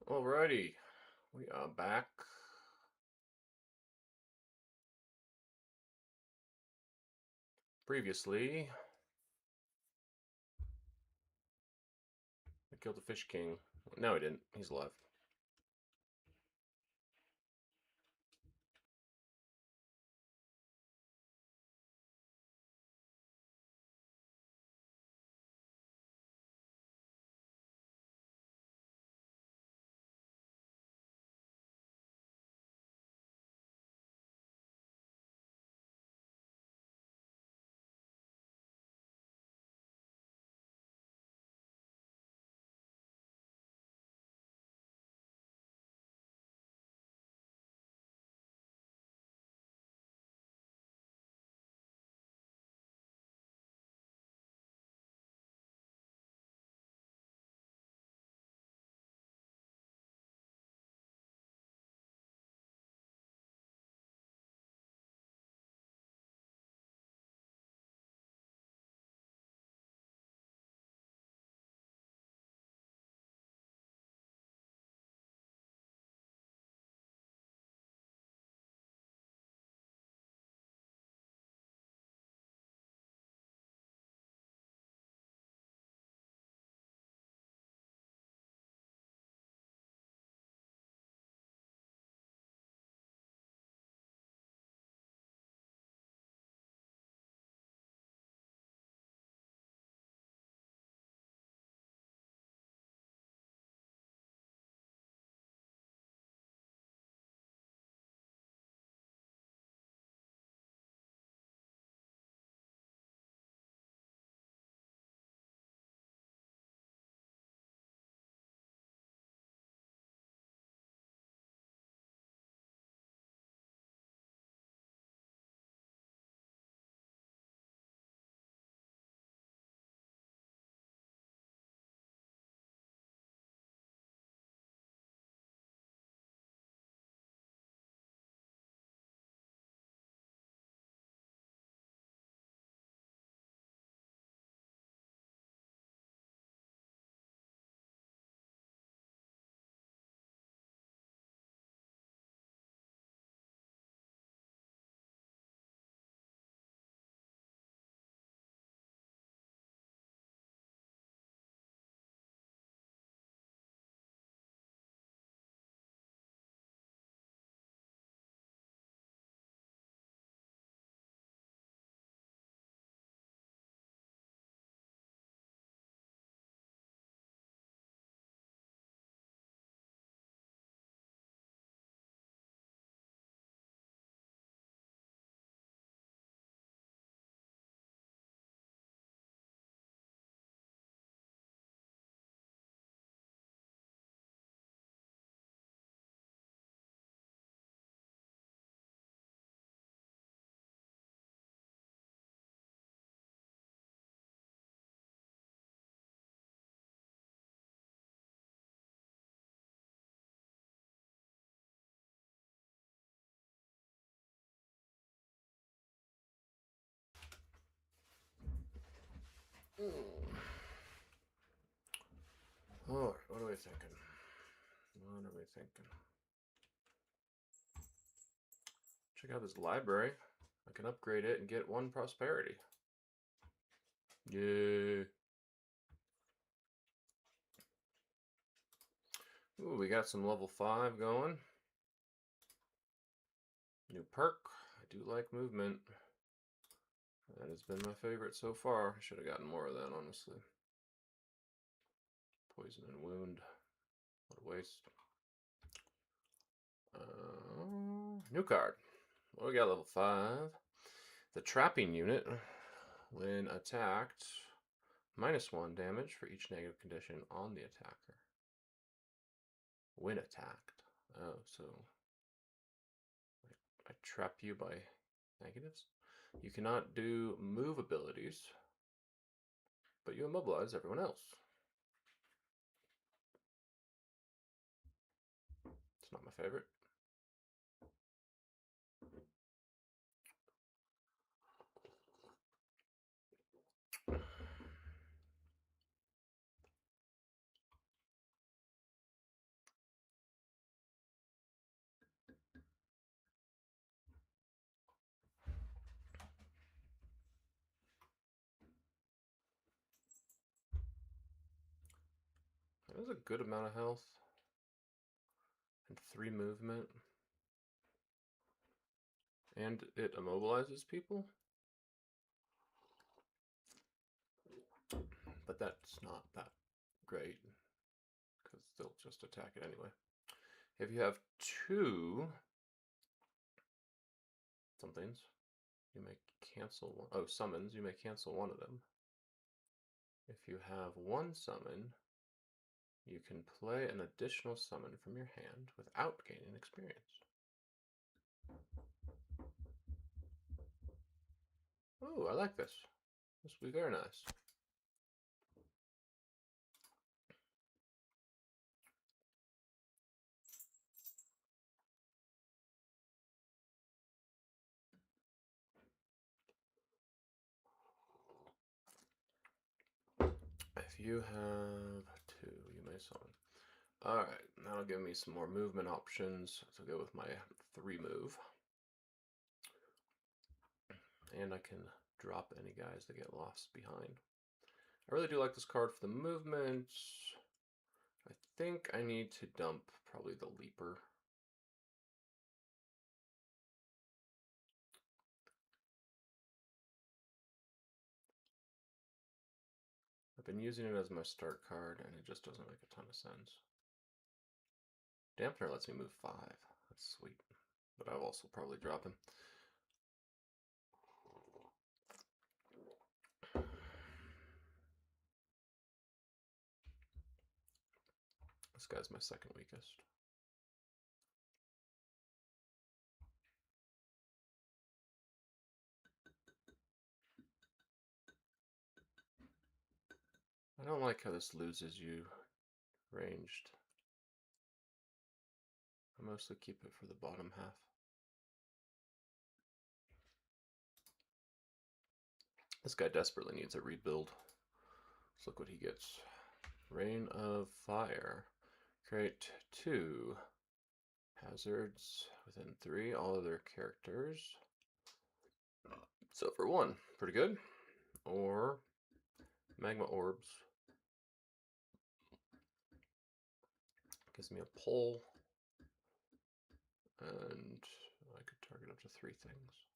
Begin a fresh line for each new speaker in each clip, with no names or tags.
Alrighty, we are back. Previously, I killed the Fish King. No, he didn't. He's alive. Alright, what are we thinking? What are we thinking? Check out this library. I can upgrade it and get 1 prosperity. Yay. Ooh, we got some level 5 going. New perk. I do like movement. That has been my favorite so far. I should have gotten more of that, honestly. Poison and wound. What a waste. New card. Well, we got level 5. The trapping unit, when attacked, -1 damage for each negative condition on the attacker. When attacked. Oh, so I trap you by negatives? You cannot do move abilities, but you immobilize everyone else. It's not my favorite. has a good amount of health and 3 movement. And it immobilizes people? But that's not that great, because they'll just attack it anyway. If you have 2 somethings, you may cancel one. Oh, summons, you may cancel one of them. If you have 1 summon, you can play an additional summon from your hand without gaining experience. Oh, I like this. This will be very nice. If you have 2, you may summon. Alright, that'll give me some more movement options to go with my 3 move. And I can drop any guys that get lost behind. I really do like this card for the movement. I think I need to dump probably the Leaper. I've been using it as my start card, and it just doesn't make a ton of sense. Dampener lets me move 5. That's sweet. But I'll also probably drop him. This guy's my second weakest. I don't like how this loses you ranged. I mostly keep it for the bottom half. This guy desperately needs a rebuild. Let's look what he gets. Rain of Fire. Create 2 hazards within 3, all other characters. So for 1, pretty good. Or Magma Orbs. Gives me a pull. And I could target up to 3 things.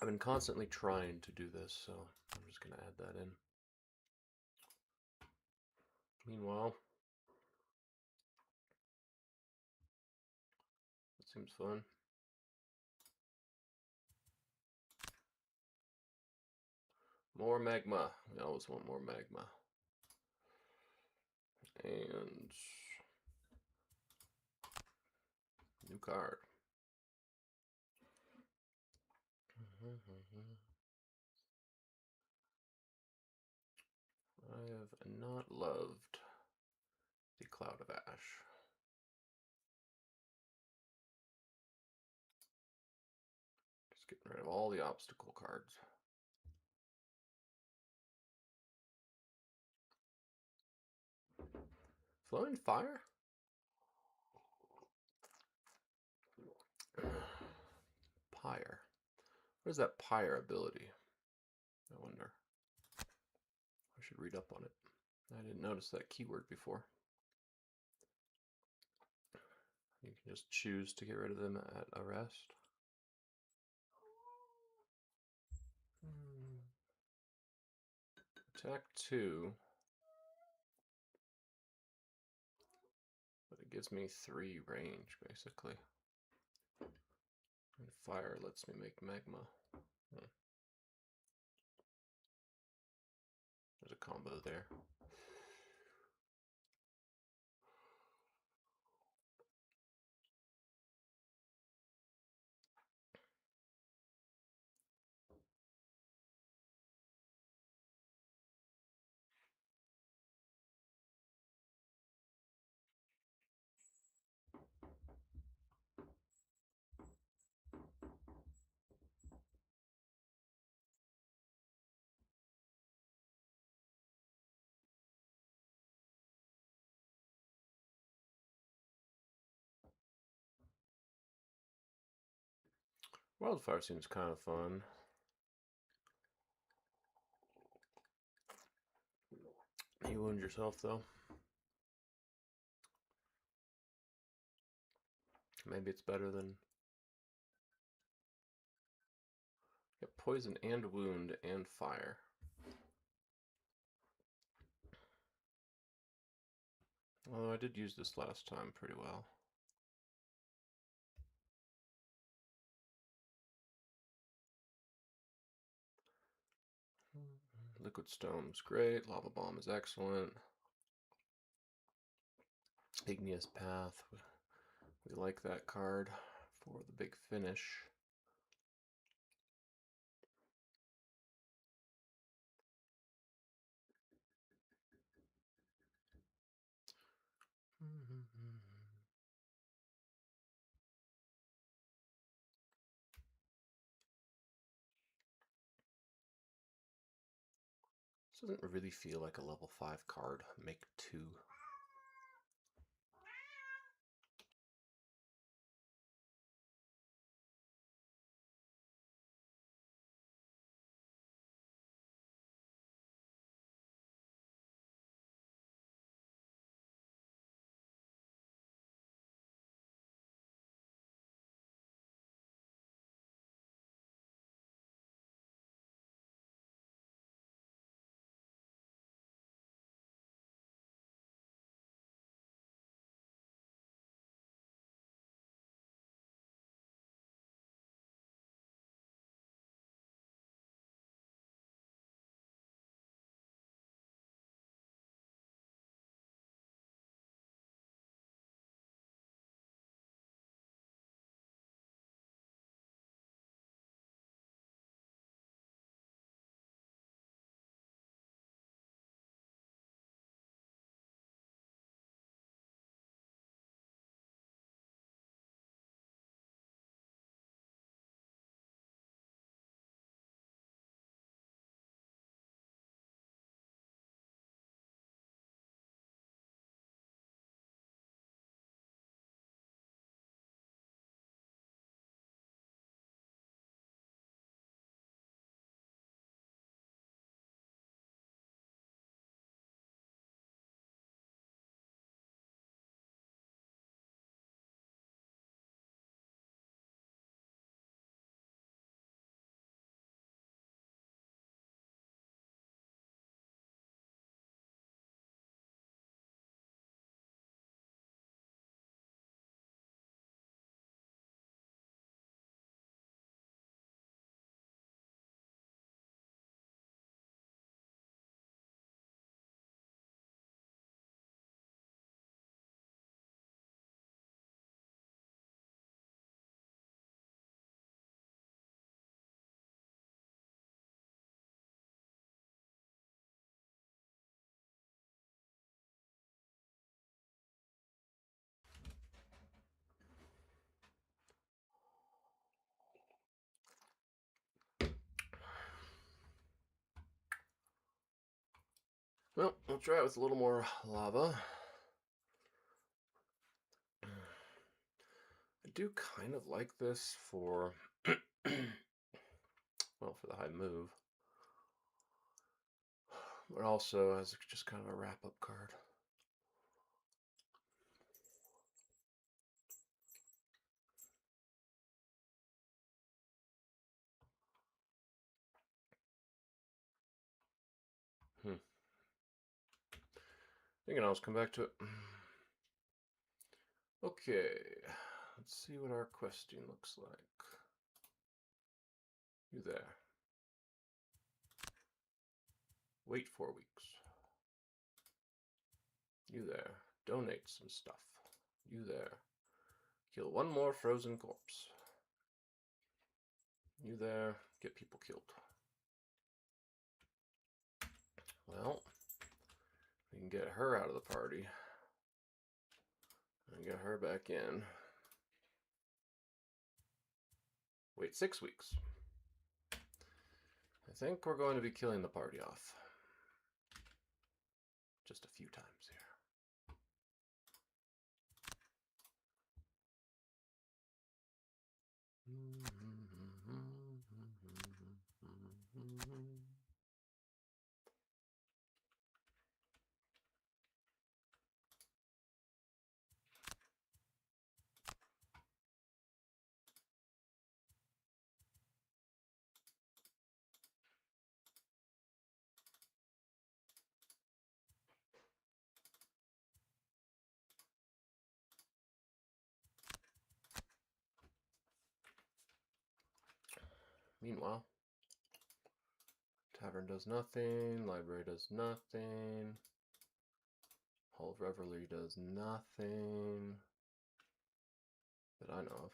I've been constantly trying to do this, so I'm just going to add that in. Meanwhile, it seems fun. More magma. We always want more magma. And new card. I have not loved the Cloud of Ash. Just getting rid of all the obstacle cards. Flowing Fire? Pyre. What is that Pyre ability? I wonder. I should read up on it. I didn't notice that keyword before. You can just choose to get rid of them at a rest. Attack 2. But it gives me 3 range, basically. And Fire lets me make magma. There's a combo there. Wildfire seems kind of fun. You wound yourself, though. Maybe it's better than... Get poison and wound and fire. Although I did use this last time pretty well. Liquid Stone is great. Lava Bomb is excellent. Igneous Path. We like that card for the big finish. This doesn't really feel like a level 5 card. Make 2. Well, we'll try it with a little more lava. I do kind of like this for, well, for the high move. But also as just kind of a wrap-up card. I think I'll just come back to it. Okay, let's see what our questing looks like. You there. Wait 4 weeks. You there. Donate some stuff. You there. Kill one more frozen corpse. You there. Get people killed. Well, we can get her out of the party. And get her back in. Wait 6 weeks. I think we're going to be killing the party off. Just a few times here. Meanwhile, tavern does nothing, library does nothing, Hall of Revelry does nothing that I know of.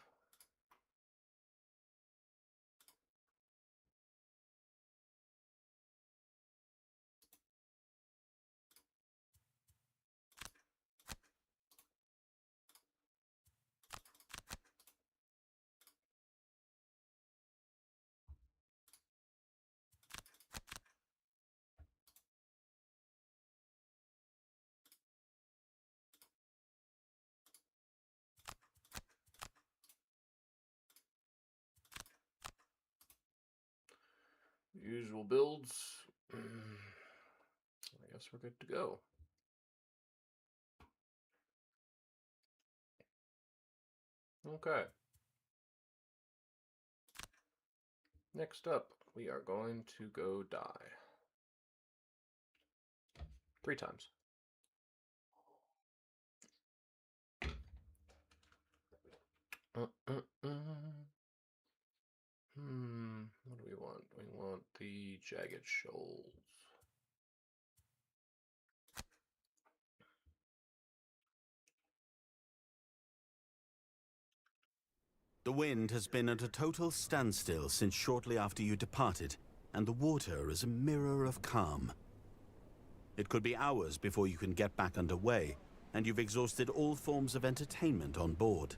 Usual builds. I guess we're good to go. Okay. Next up, we are going to go die. 3 times. What do we want? We want the Jagged Shoals.
The wind has been at a total standstill since shortly after you departed, and the water is a mirror of calm. It could be hours before you can get back underway, and you've exhausted all forms of entertainment on board.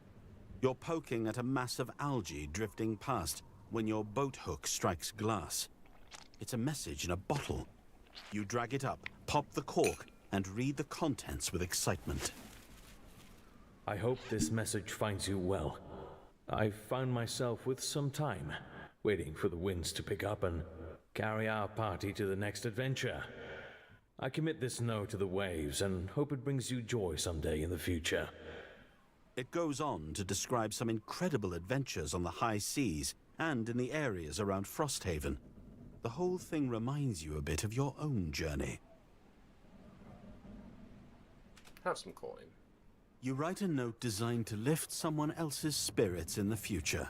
You're poking at a mass of algae drifting past when your boat hook strikes glass. It's a message in a bottle. You drag it up, pop the cork, and read the contents with excitement.
I hope this message finds you well. I've found myself with some time, waiting for the winds to pick up and carry our party to the next adventure. I commit this note to the waves and hope it brings you joy someday in the future.
It goes on to describe some incredible adventures on the high seas and in the areas around Frosthaven. The whole thing reminds you a bit of your own journey.
Have some coin.
You write a note designed to lift someone else's spirits in the future.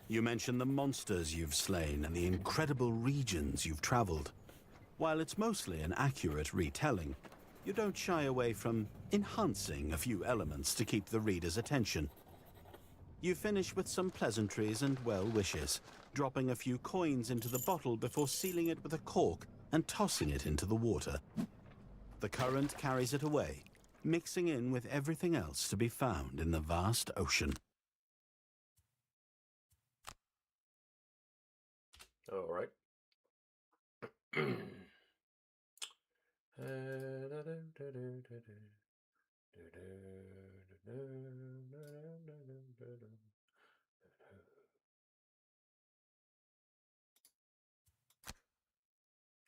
You mention the monsters you've slain and the incredible regions you've traveled. While it's mostly an accurate retelling, you don't shy away from enhancing a few elements to keep the reader's attention. You finish with some pleasantries and well wishes, dropping a few coins into the bottle before sealing it with a cork and tossing it into the water. The current carries it away, mixing in with everything else to be found in the vast ocean.
All right.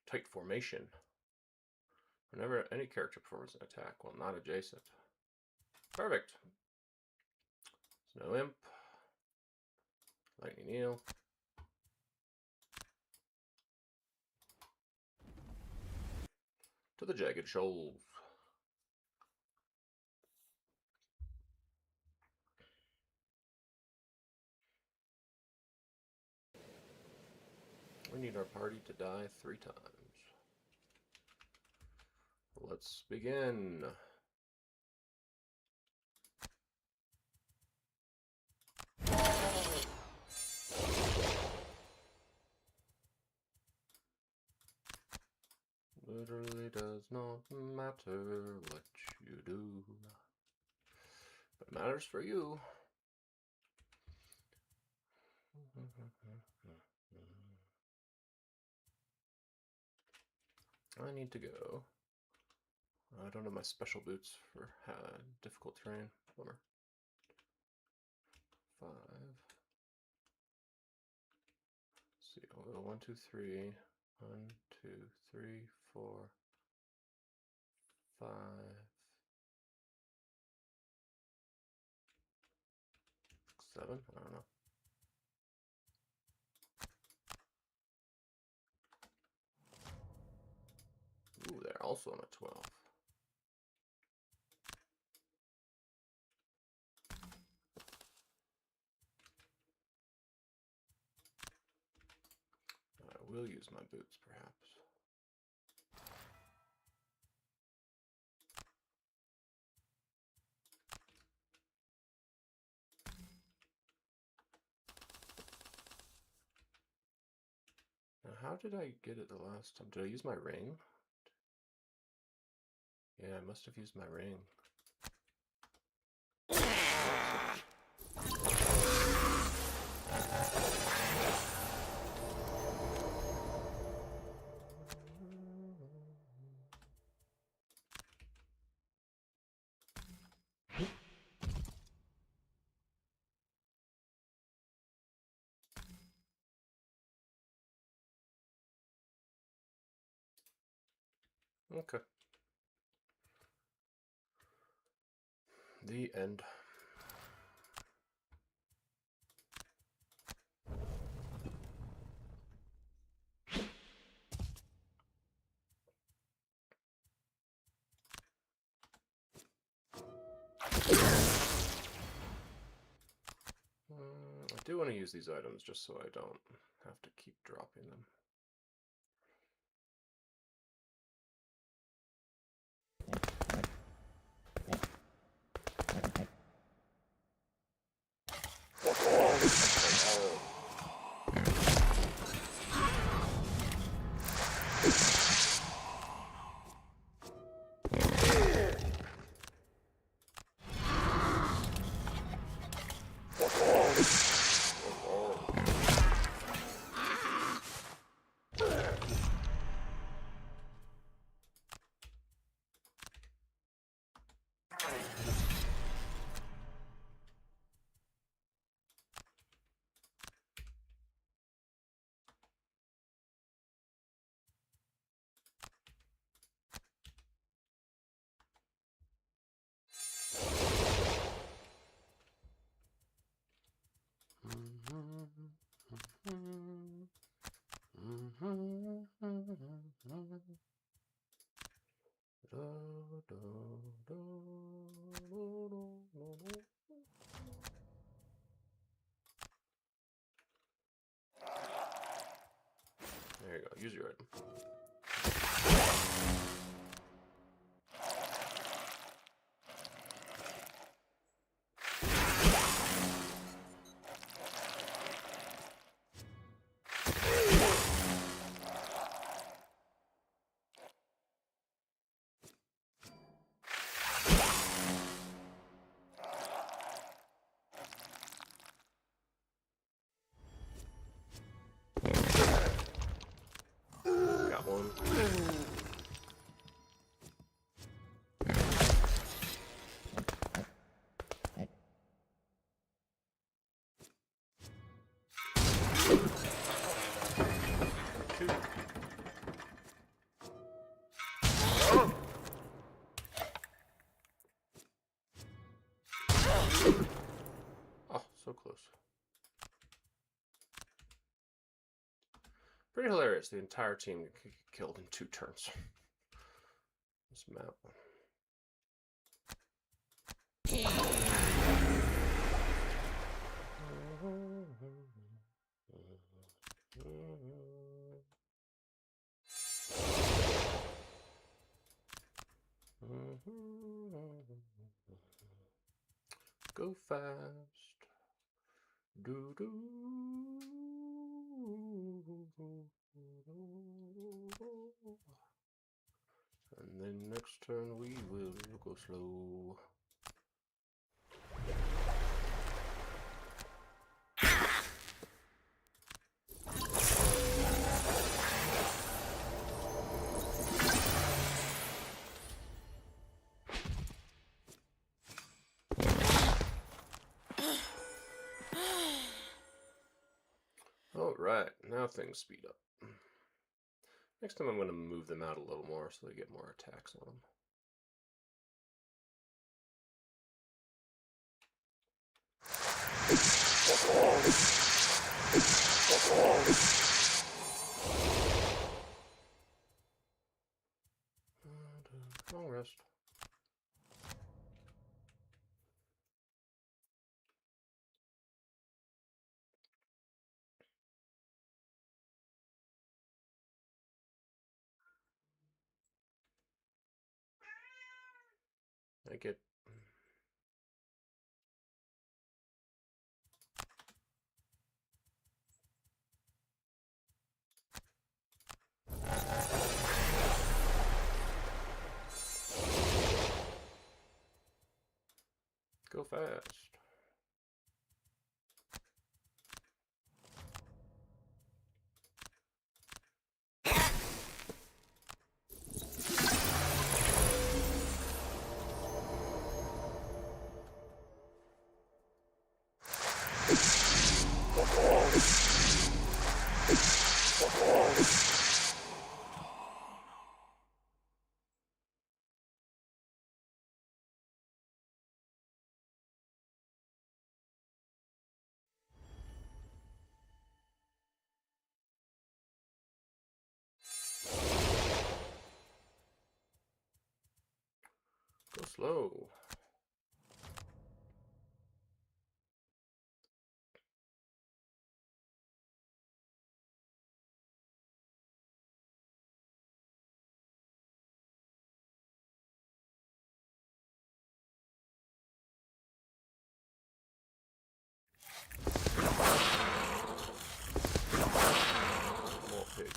Tight formation. Whenever any character performs an attack while not adjacent. Perfect. Snow Imp. Lightning Eel. To the Jagged Shoals. We need our party to die 3 times. Let's begin. Literally does not matter what you do, but it matters for you. I need to go. I don't have my special boots for difficult terrain. Bummer. 5. Let's see. I'll go 1, 2, 3. 1, 2, 3, 4, 5. 7. I don't know. Ooh, they're also on a 12. I will use my boots, perhaps. Now, how did I get it the last time? Did I use my ring? Yeah, I must have used my ring. Okay. The end. I do want to use these items just so I don't have to keep dropping them. There you go. Use your item. Got one. Two. Oh, so close. Pretty hilarious. The entire team killed in 2 turns. This map. Go fast. Do do. And then next turn we will go slow. Alright, now things speed up. Next time I'm going to move them out a little more so they get more attacks on them. Long rest. Make it. Go fast. Go slow. More pigs.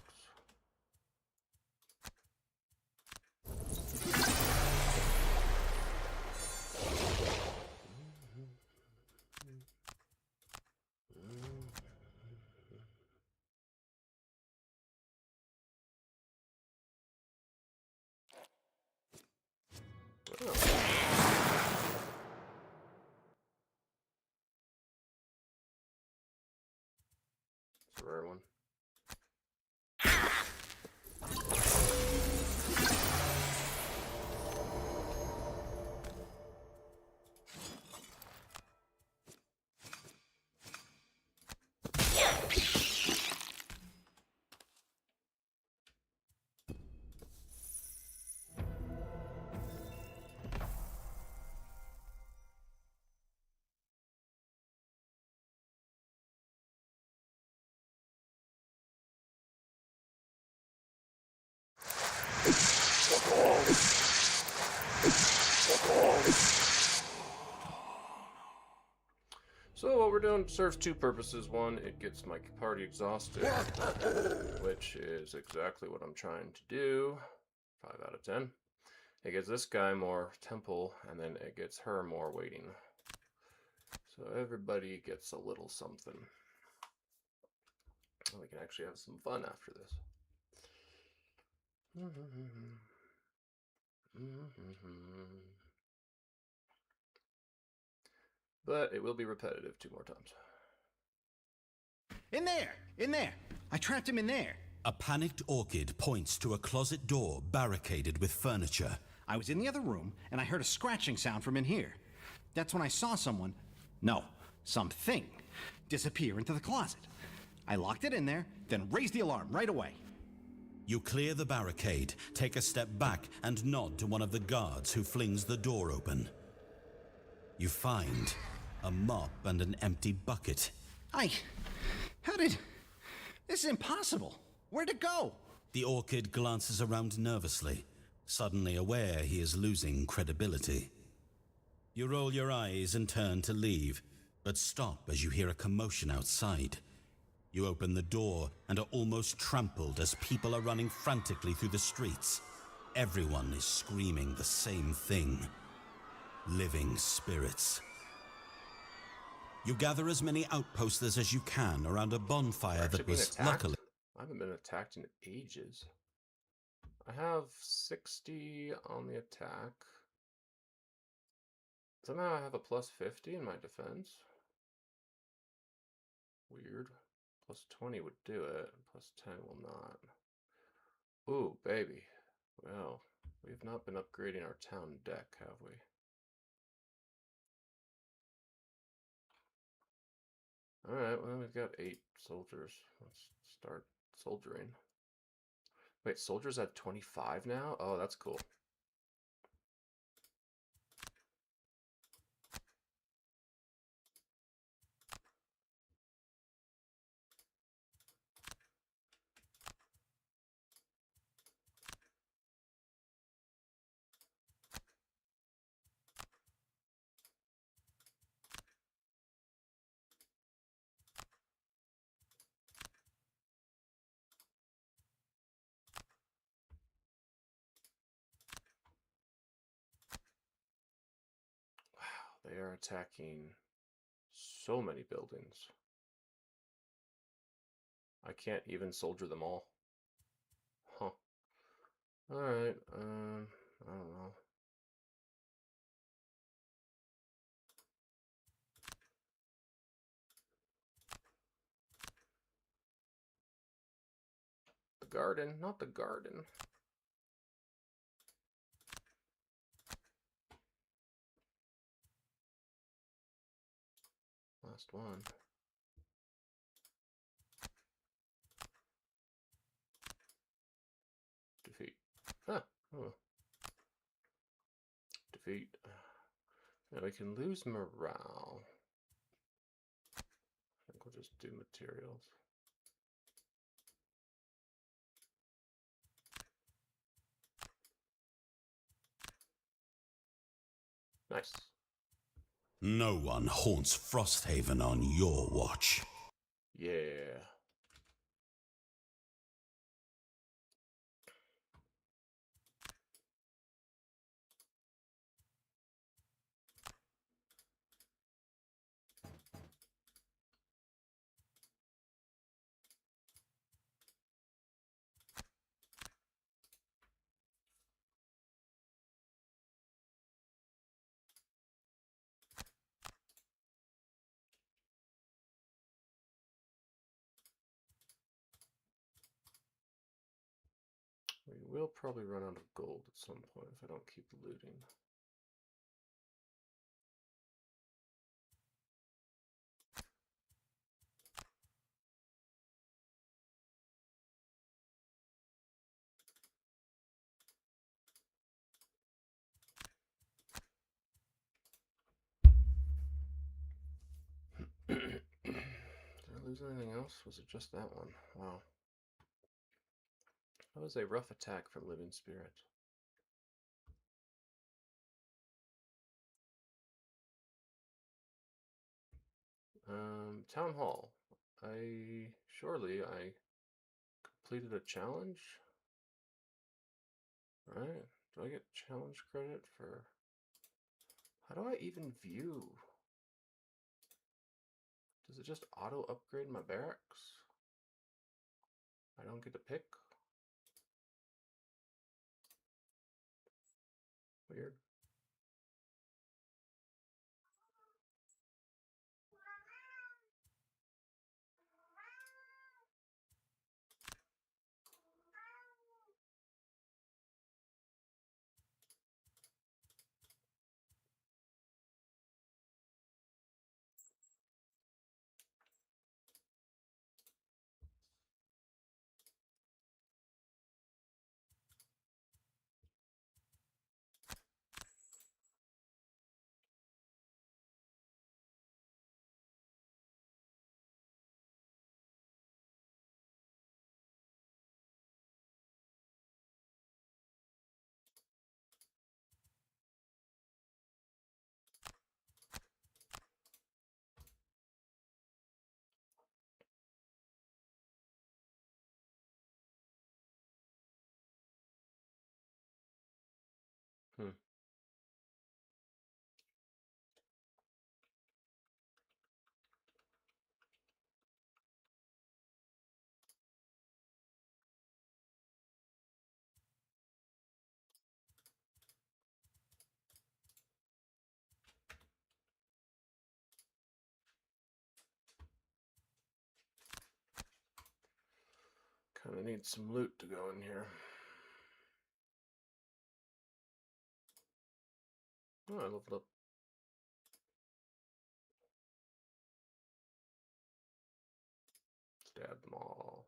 Oh. It's a rare one. So what we're doing serves two purposes. One, it gets my party exhausted, which is exactly what I'm trying to do. 5 out of 10. It gets this guy more temple, and then it gets her more waiting. So everybody gets a little something. We can actually have some fun after this. But it will be repetitive 2 more times.
In there! In there! I trapped him in there!
A panicked orchid points to a closet door barricaded with furniture.
I was in the other room, and I heard a scratching sound from in here. That's when I saw someone, no, something, disappear into the closet. I locked it in there, then raised the alarm right away.
You clear the barricade, take a step back, and nod to one of the guards who flings the door open. You find a mop and an empty bucket.
How did... This is impossible. Where'd it go?
The orchid glances around nervously, suddenly aware he is losing credibility. You roll your eyes and turn to leave, but stop as you hear a commotion outside. You open the door and are almost trampled as people are running frantically through the streets. Everyone is screaming the same thing. Living spirits. You gather as many outposters as you can around a bonfire that was luckily...
I haven't been attacked in ages. I have 60 on the attack. Somehow I have a plus 50 in my defense. Weird. Plus 20 would do it. Plus 10 will not. Ooh, baby. Well, we've not been upgrading our town deck, have we? Alright, well, we've got 8 soldiers. Let's start soldiering. Wait, soldiers at 25 now? Oh, that's cool. They are attacking so many buildings. I can't even soldier them all. Huh. Alright, I don't know. The garden, not the garden. Last one. Defeat. Huh. Oh. Defeat. Now we can lose morale. I think we'll just do materials. Nice.
No one haunts Frosthaven on your watch.
Yeah. We will probably run out of gold at some point if I don't keep looting. Did I lose anything else? Was it just that one? Wow. That was a rough attack from Living Spirit. Town Hall. Surely I completed a challenge? Right? Do I get challenge credit for... How do I even view? Does it just auto upgrade my barracks? I don't get to pick? Weird. Hmm. Kind of need some loot to go in here. Oh, I leveled up. Stab them all.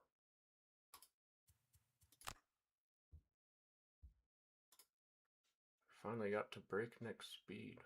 Finally got to breakneck speed.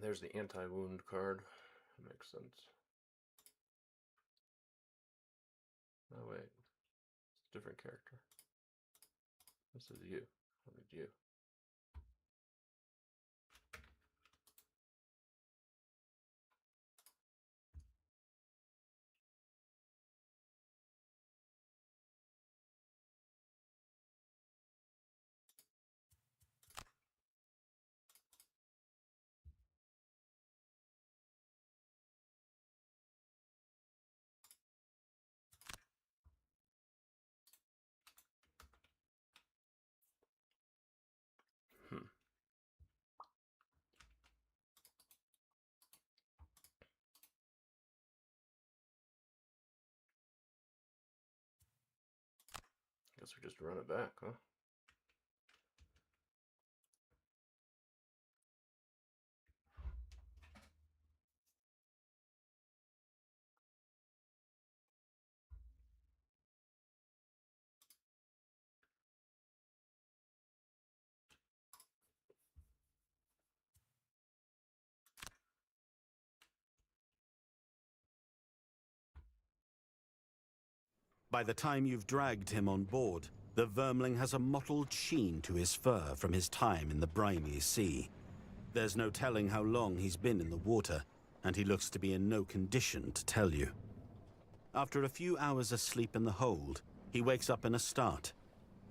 There's the anti-wound card. That makes sense. Oh wait, it's a different character. This is you. I need you. Hmm. Guess we just run it back, huh?
By the time you've dragged him on board, the vermling has a mottled sheen to his fur from his time in the briny sea. There's no telling how long he's been in the water, and he looks to be in no condition to tell you. After a few hours asleep in the hold, he wakes up in a start.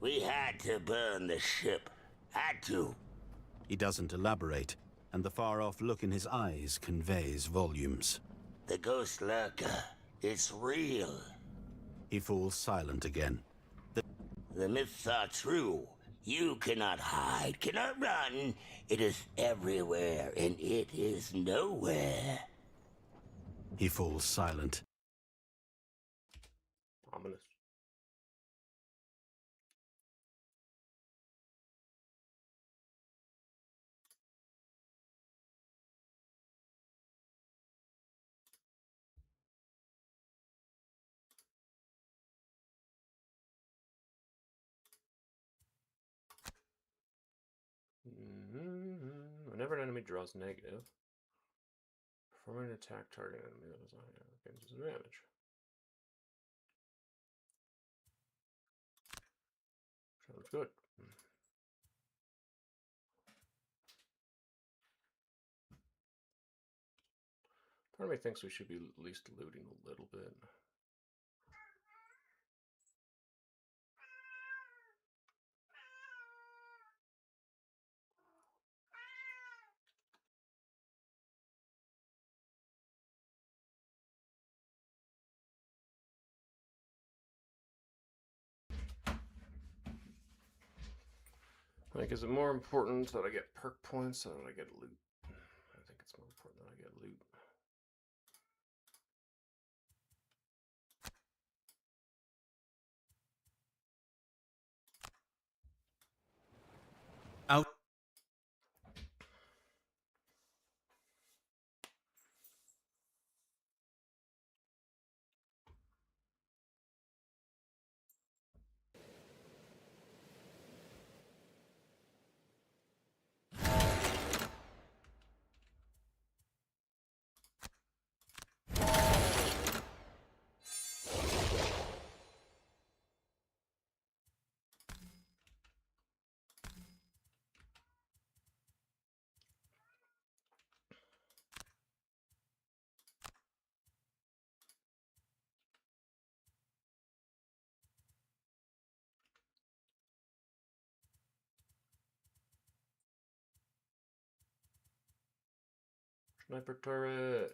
We had to burn the ship. Had to.
He doesn't elaborate, and the far-off look in his eyes conveys volumes.
The ghost lurker. It's real.
He falls silent again.
The myths are true. You cannot hide, cannot run. It is everywhere, and it is nowhere.
He falls silent.
Ominous. Whenever an enemy draws negative, performing an attack target enemy that is on gains disadvantage. Sounds good. Part of me thinks we should be at least looting a little bit. Like, is it more important that I get perk points or that I get loot? I think it's more important that I get loot.
Out. Sniper turret.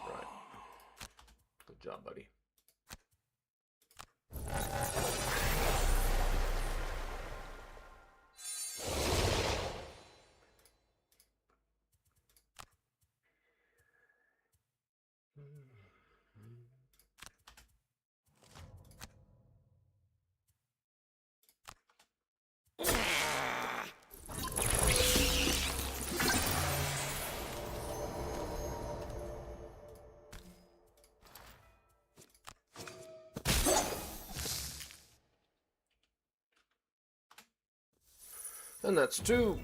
Right. Good job, buddy. And that's 2.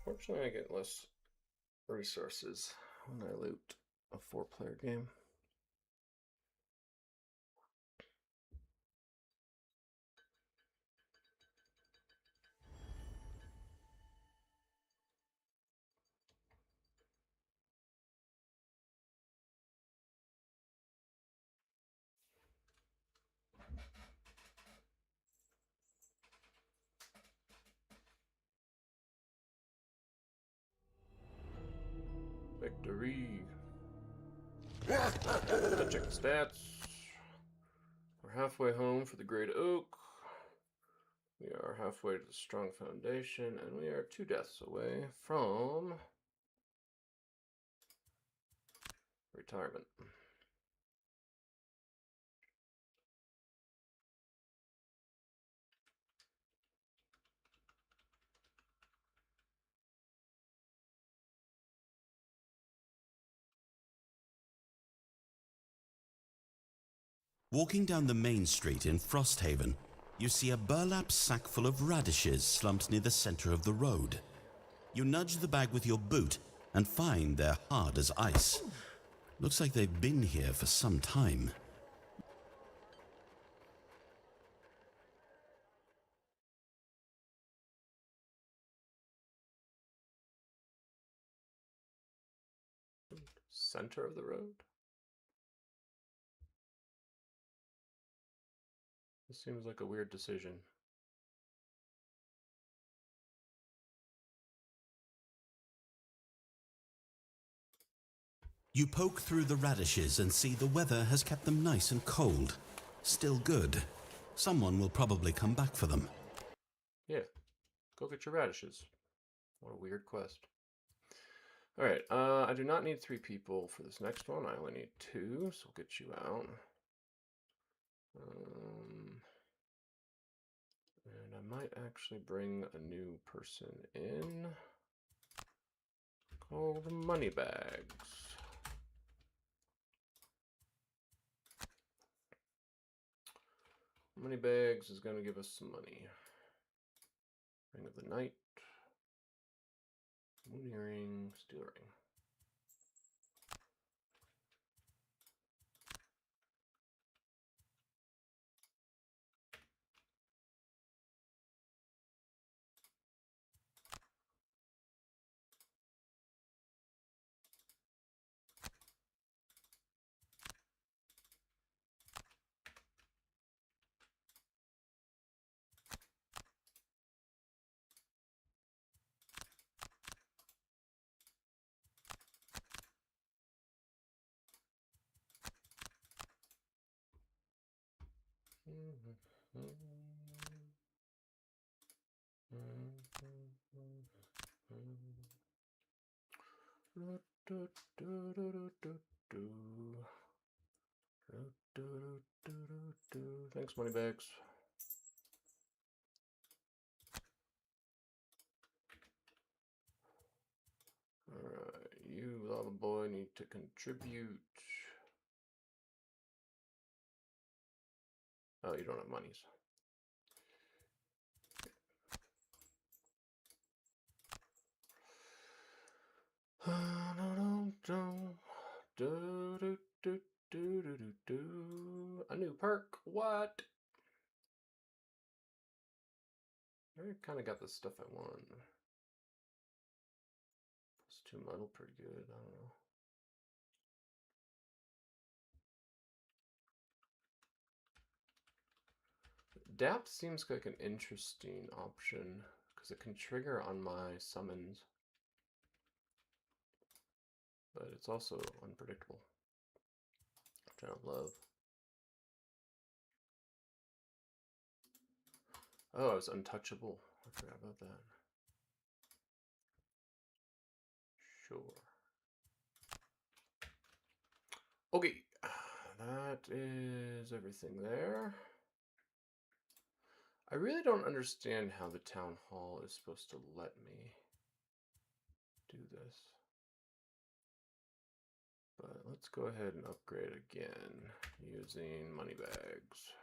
Fortunately, I get less resources when I loot a 4-player game. Victory. Let's check the stats. We're halfway home for the Great Oak. We are halfway to the Strong Foundation, and we are 2 deaths away from retirement.
Walking down the main street in Frosthaven, you see a burlap sack full of radishes slumped near the center of the road. You nudge the bag with your boot and find they're hard as ice. Looks like they've been here for some time.
Center of the road? This seems like a weird decision.
You poke through the radishes and see the weather has kept them nice and cold. Still good. Someone will probably come back for them.
Yeah. Go get your radishes. What a weird quest. Alright, I do not need 3 people for this next one. I only need 2, so we'll get you out. And I might actually bring a new person in. Called Moneybags. Moneybags is going to give us some money. Ring of the Night. Moon Earring. Steel Ring. Thanks, Moneybags. Alright, you little boy need to contribute. Oh, you don't have monies. A new perk? What? I kind of got the stuff I want. +2 muddle, pretty good. I don't know. Adapt seems like an interesting option because it can trigger on my summons, but it's also unpredictable, which I don't love. Oh, I was untouchable. I forgot about that. Sure. Okay, that is everything there. I really don't understand how the town hall is supposed to let me do this. But let's go ahead and upgrade again using Moneybags.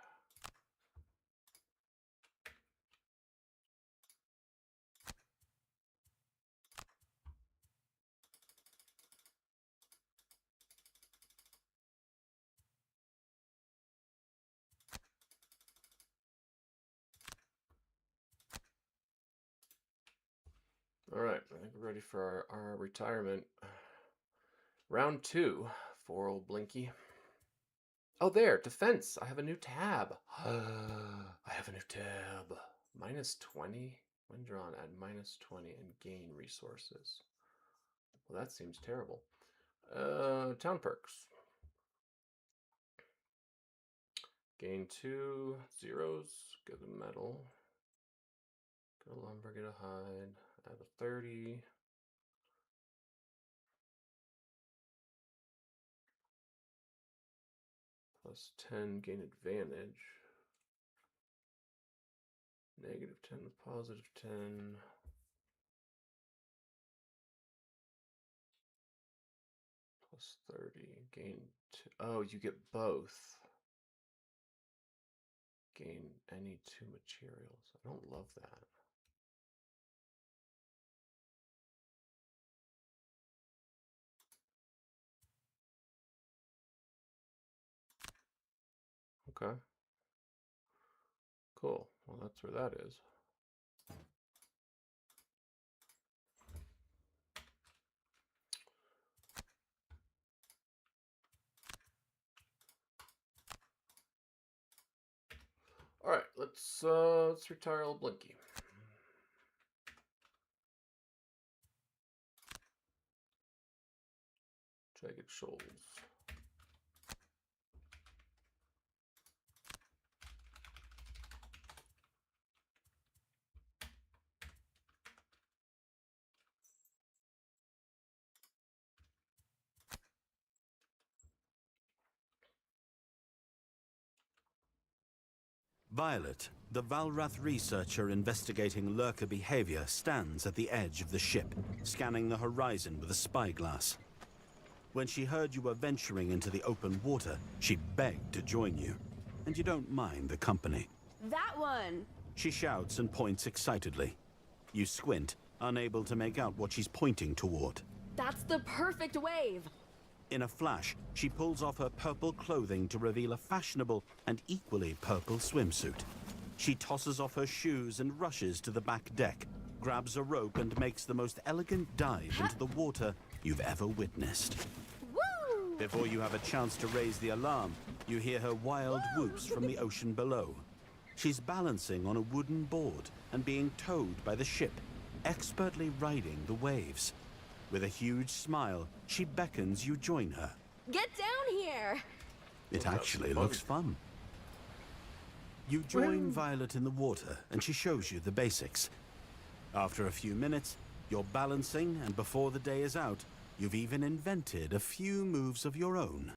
All right, I think we're ready for our retirement. Round 2 for old Blinky. Oh, there, defense. I have a new tab. I have a new tab. -20. When drawn, add -20 and gain resources. Well, that seems terrible. Town perks. Gain 2 zeros. Get a metal. Get a lumber. Get a hide. Add a 30. +10, gain advantage. -10 with +10. +30, gain 2. Oh, you get both. Gain any 2 materials. I don't love that. Okay. Cool. Well, that's where that is. All right, let's retire old Blinky. Jagged shoals.
Violet, the Valrath researcher investigating lurker behavior, stands at the edge of the ship, scanning the horizon with a spyglass. When she heard you were venturing into the open water, she begged to join you. And you don't mind the company.
That one!
She shouts and points excitedly. You squint, unable to make out what she's pointing toward.
That's the perfect wave!
In a flash, she pulls off her purple clothing to reveal a fashionable and equally purple swimsuit. She tosses off her shoes and rushes to the back deck, grabs a rope and makes the most elegant dive into the water you've ever witnessed.
Woo!
Before you have a chance to raise the alarm, you hear her wild whoops from the ocean below. She's balancing on a wooden board and being towed by the ship, expertly riding the waves. With a huge smile, she beckons you join her.
Get down here!
It actually looks fun. You join Violet in the water, and she shows you the basics. After a few minutes, you're balancing, and before the day is out, you've even invented a few moves of your own.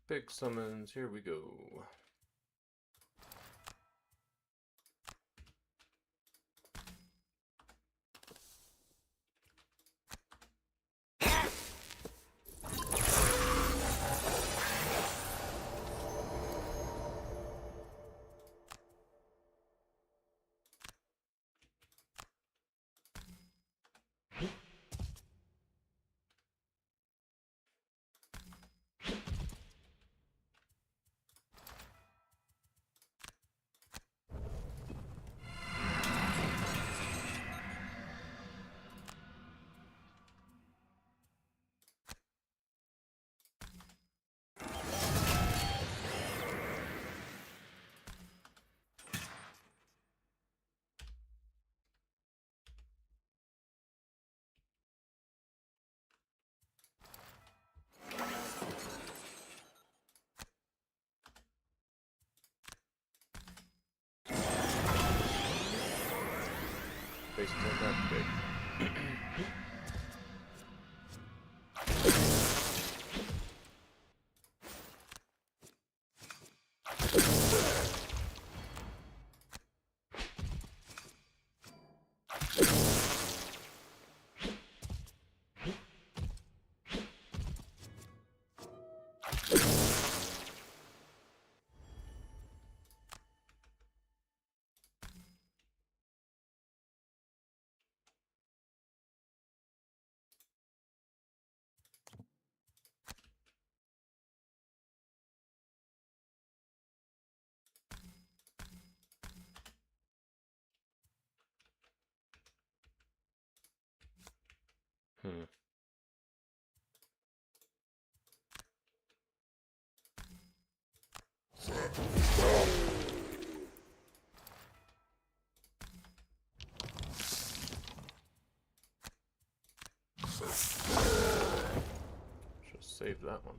Big summons, here we go. Base attack activate. Hmm. Should save that one.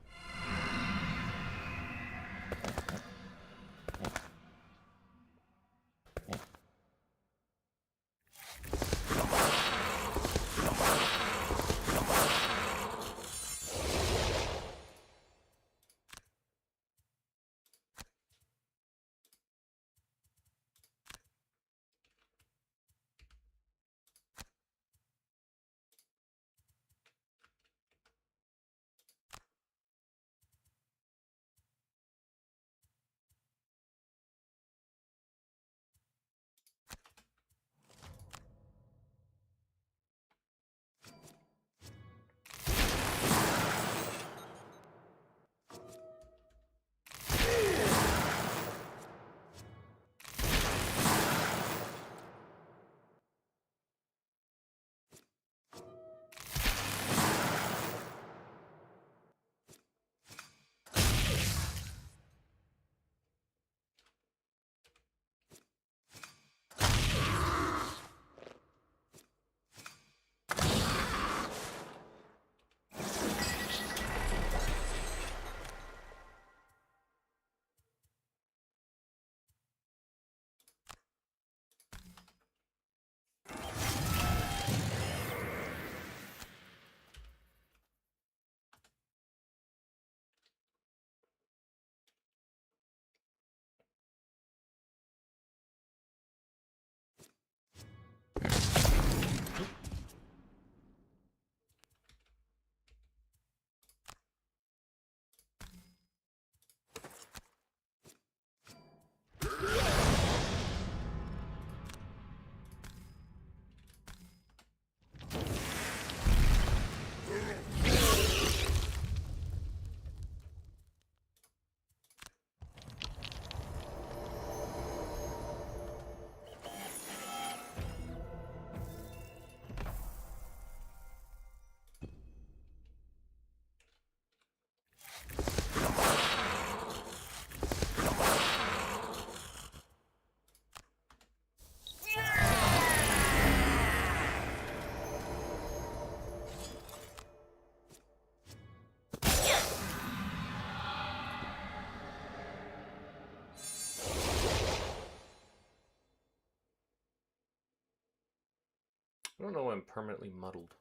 I don't know why I'm permanently muddled.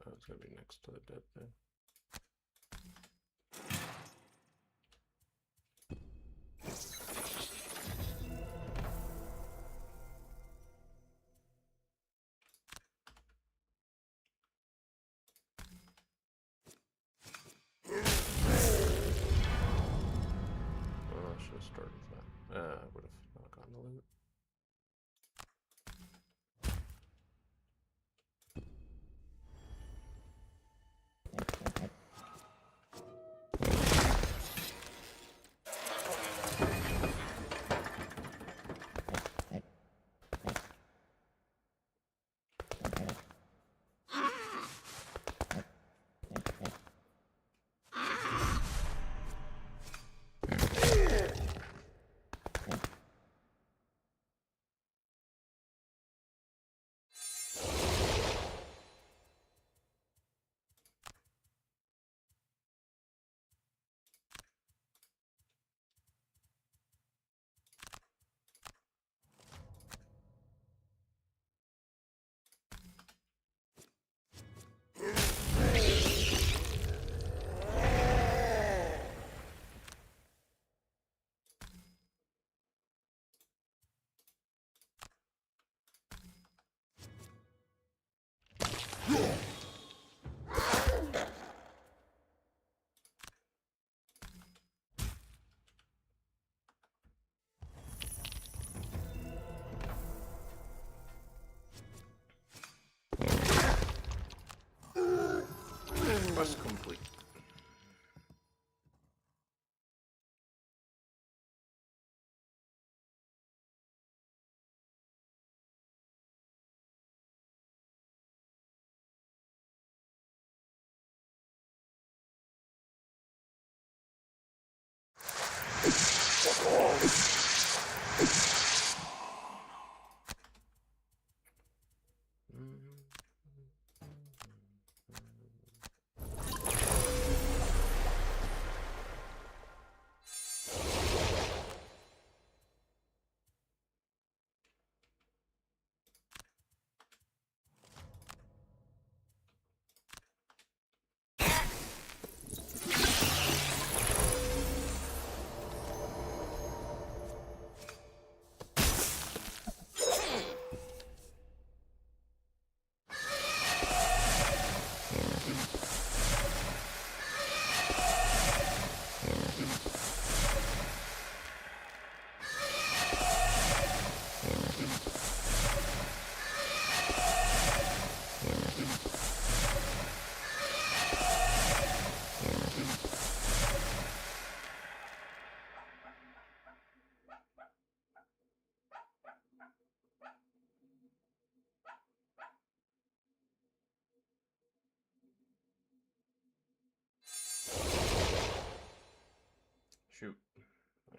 Oh, it's gonna be next to the dead thing.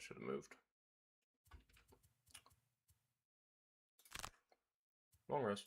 should have moved. Long rest.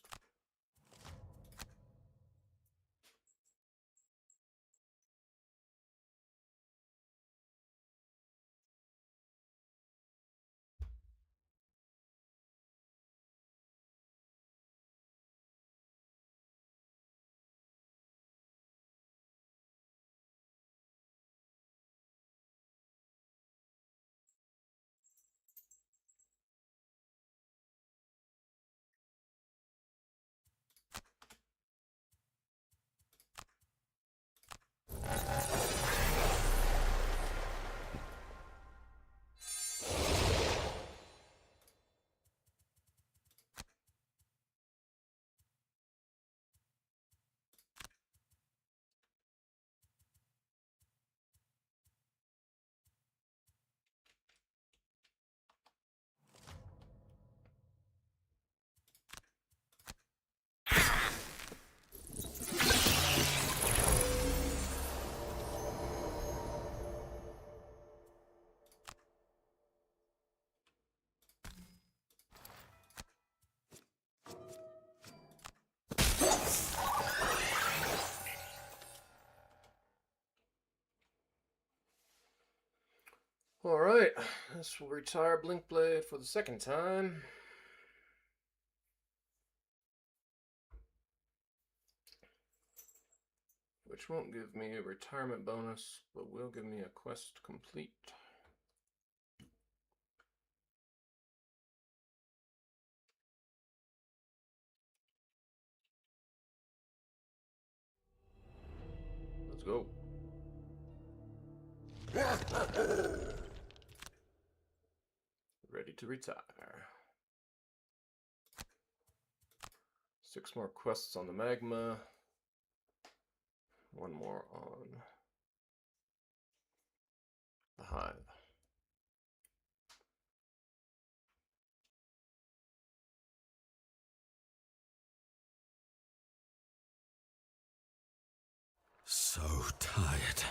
Alright, this will retire Blinkblade for the second time. Which won't give me a retirement bonus, but will give me a quest complete. Let's go. Ready to retire. 6 more quests on the magma. 1 more on the hive.
So tired.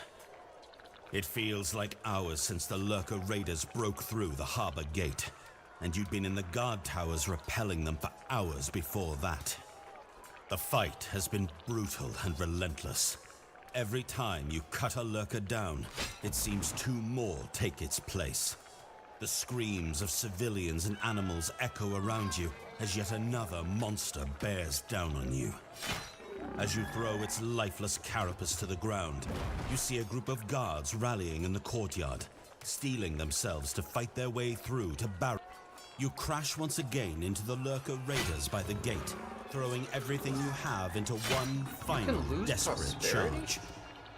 It feels like hours since the Lurker Raiders broke through the harbor gate, and you'd been in the guard towers repelling them for hours before that. The fight has been brutal and relentless. Every time you cut a Lurker down, it seems 2 more take its place. The screams of civilians and animals echo around you as yet another monster bears down on you. As you throw its lifeless carapace to the ground, you see a group of guards rallying in the courtyard, steeling themselves to fight their way through to barrier. You crash once again into the Lurker Raiders by the gate, throwing everything you have into one final desperate
prosperity?
charge.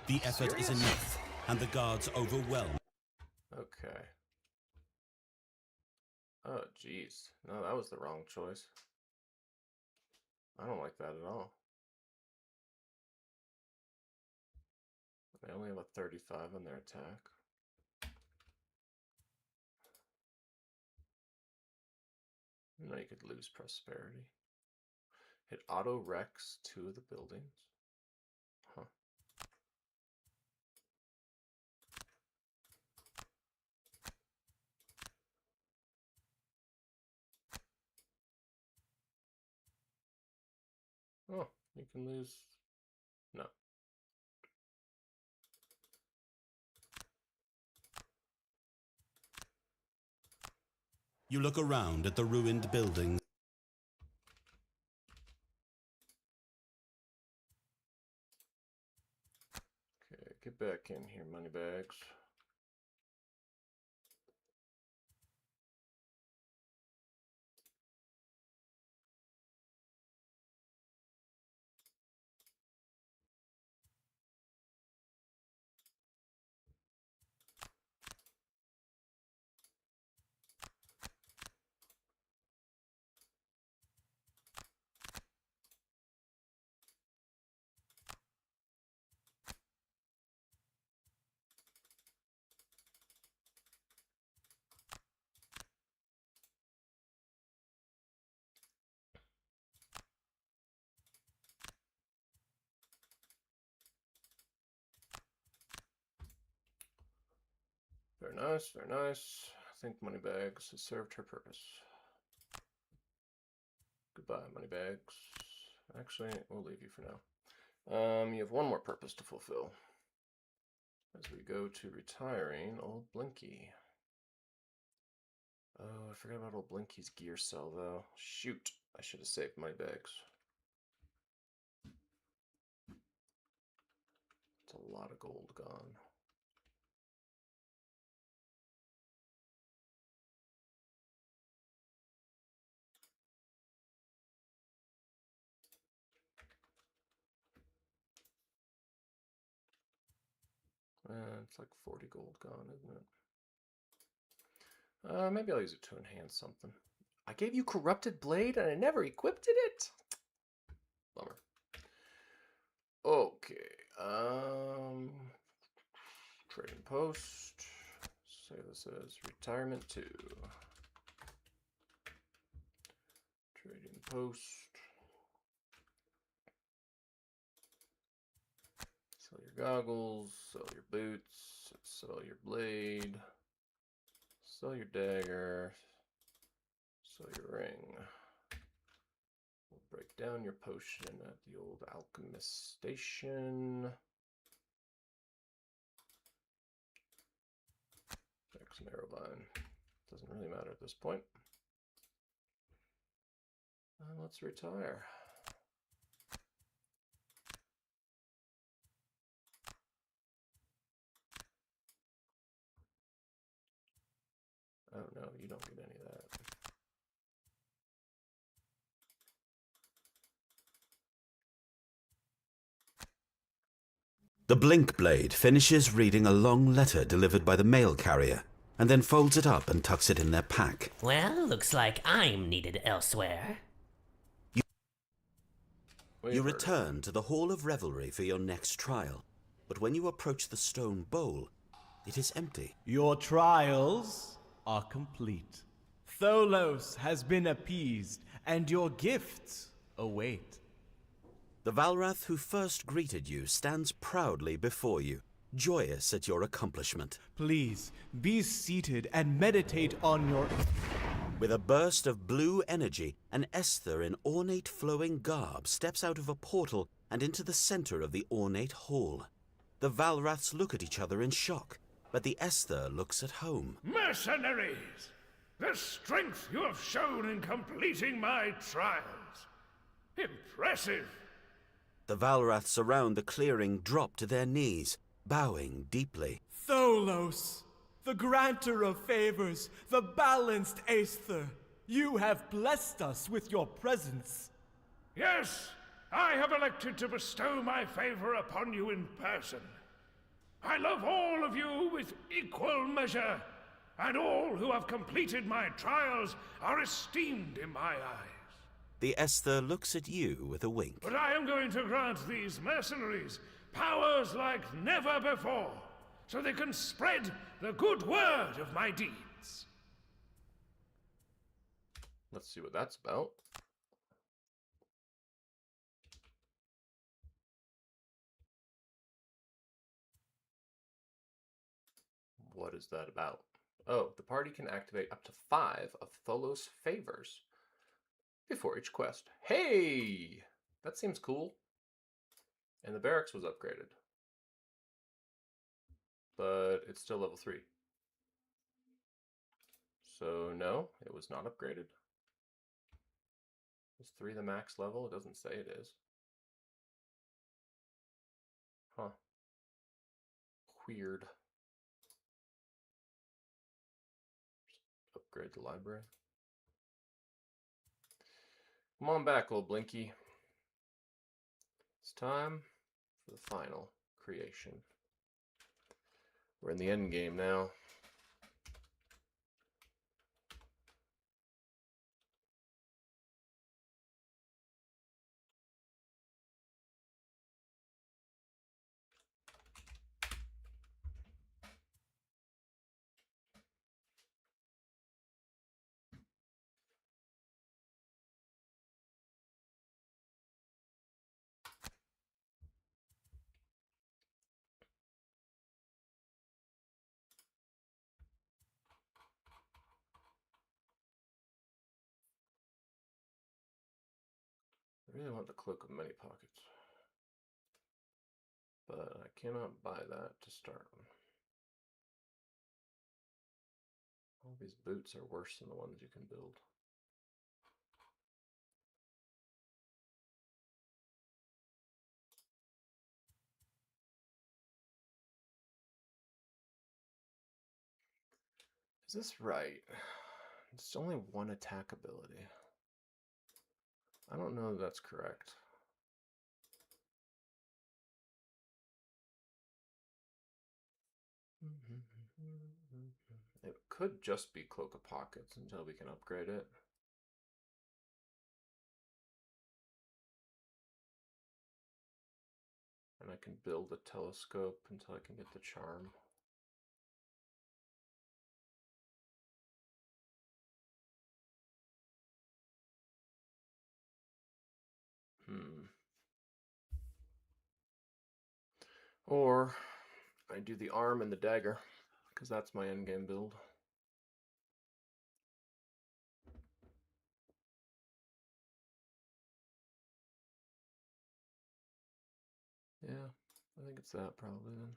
The effort is
Serious?
enough, and the guards overwhelm.
Okay. Oh, jeez. No, that was the wrong choice. I don't like that at all. They only have a 35 on their attack. No, you could lose prosperity. It auto-wrecks 2 of the buildings. Huh. Oh, you can lose... No.
You look around at the ruined buildings.
Okay, get back in here, moneybags. Very nice, very nice. think Moneybags has served her purpose. Goodbye, Moneybags. Actually, we'll leave you for now. You have one more purpose to fulfill. As we go to retiring old Blinky. Oh, I forgot about old Blinky's gear cell, though. Shoot, I should have saved Moneybags. It's a lot of gold gone. It's like 40 gold gone, isn't it? Maybe I'll use it to enhance something. I gave you Corrupted Blade and I never equipped it? Bummer. Okay, trading post. Say this as retirement 2. Trading post. Sell your goggles, sell your boots, sell your blade, sell your dagger, sell your ring. We'll break down your potion at the old alchemist station. Next Narrowline. Doesn't really matter at this point. Let's retire. Oh no, you don't get any of that.
The Blink Blade finishes reading a long letter delivered by the mail carrier, and then folds it up and tucks it in their pack.
Well, looks like I'm needed elsewhere.
You return to the Hall of Revelry for your next trial, but when you approach the stone bowl, it is empty.
Your trials are complete. Tholos has been appeased, and your gifts await.
The Valrath who first greeted you stands proudly before you, joyous at your accomplishment.
Please, be seated and meditate on your...
With a burst of blue energy, an Esther in ornate flowing garb steps out of a portal and into the center of the ornate hall. The Valraths look at each other in shock, but the Esther looks at home.
Mercenaries! The strength you have shown in completing my trials. Impressive!
The Valraths around the clearing drop to their knees, bowing deeply.
Tholos, the granter of favors, the balanced Aether, you have blessed us with your presence.
Yes, I have elected to bestow my favor upon you in person. I love all of you with equal measure, and all who have completed my trials are esteemed in my eyes.
The Esther looks at you with a wink.
But I am going to grant these mercenaries powers like never before, so they can spread the good word of my deeds.
Let's see what that's about. What is that about? Oh, the party can activate up to 5 of Tholos' favors before each quest. Hey! That seems cool. And the barracks was upgraded. But it's still level 3. So no, it was not upgraded. Is 3 the max level? It doesn't say it is. Huh. Weird. Upgrade the library. Come on back, old Blinky. It's time for the final creation. We're in the end game now. I really want the Cloak of Many Pockets. But I cannot buy that to start. All these boots are worse than the ones you can build. Is this right? It's only one attack ability. I don't know if that's correct. It could just be Cloak of Pockets until we can upgrade it. And I can build a telescope until I can get the charm. Or I do the arm and the dagger, because that's my endgame build. Yeah, I think it's that probably then.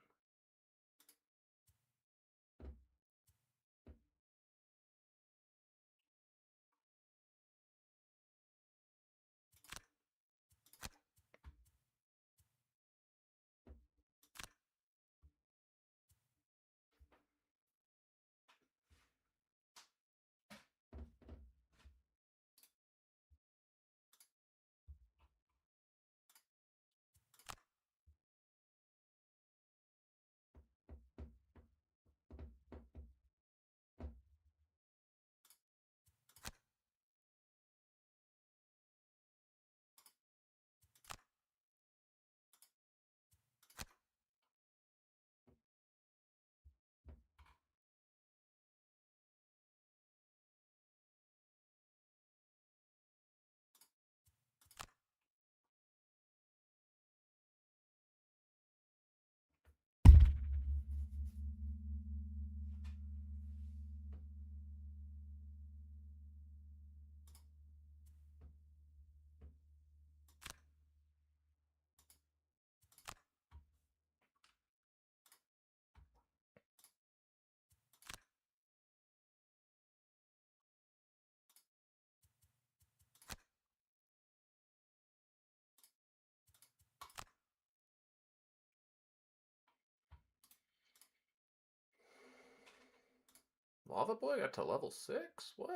Lava Boy got to level 6? What?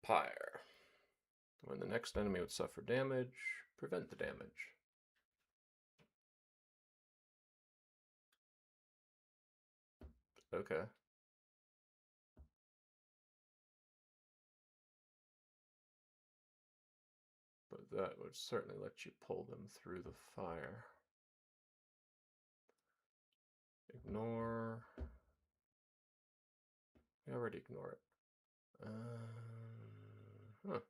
Pyre. When the next enemy would suffer damage, prevent the damage. Okay. But that would certainly let you pull them through the fire. Ignore. We already ignore it. Huh.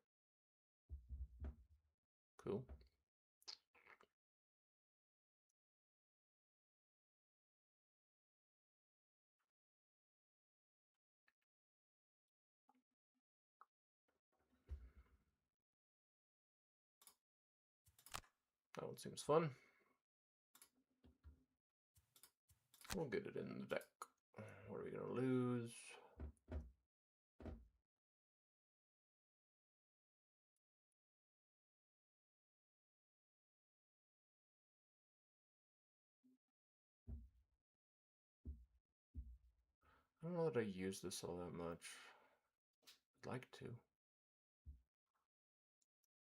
Cool. That one seems fun. We'll get it in the deck. What are we going to lose? I don't know that I use this all that much. I'd like to.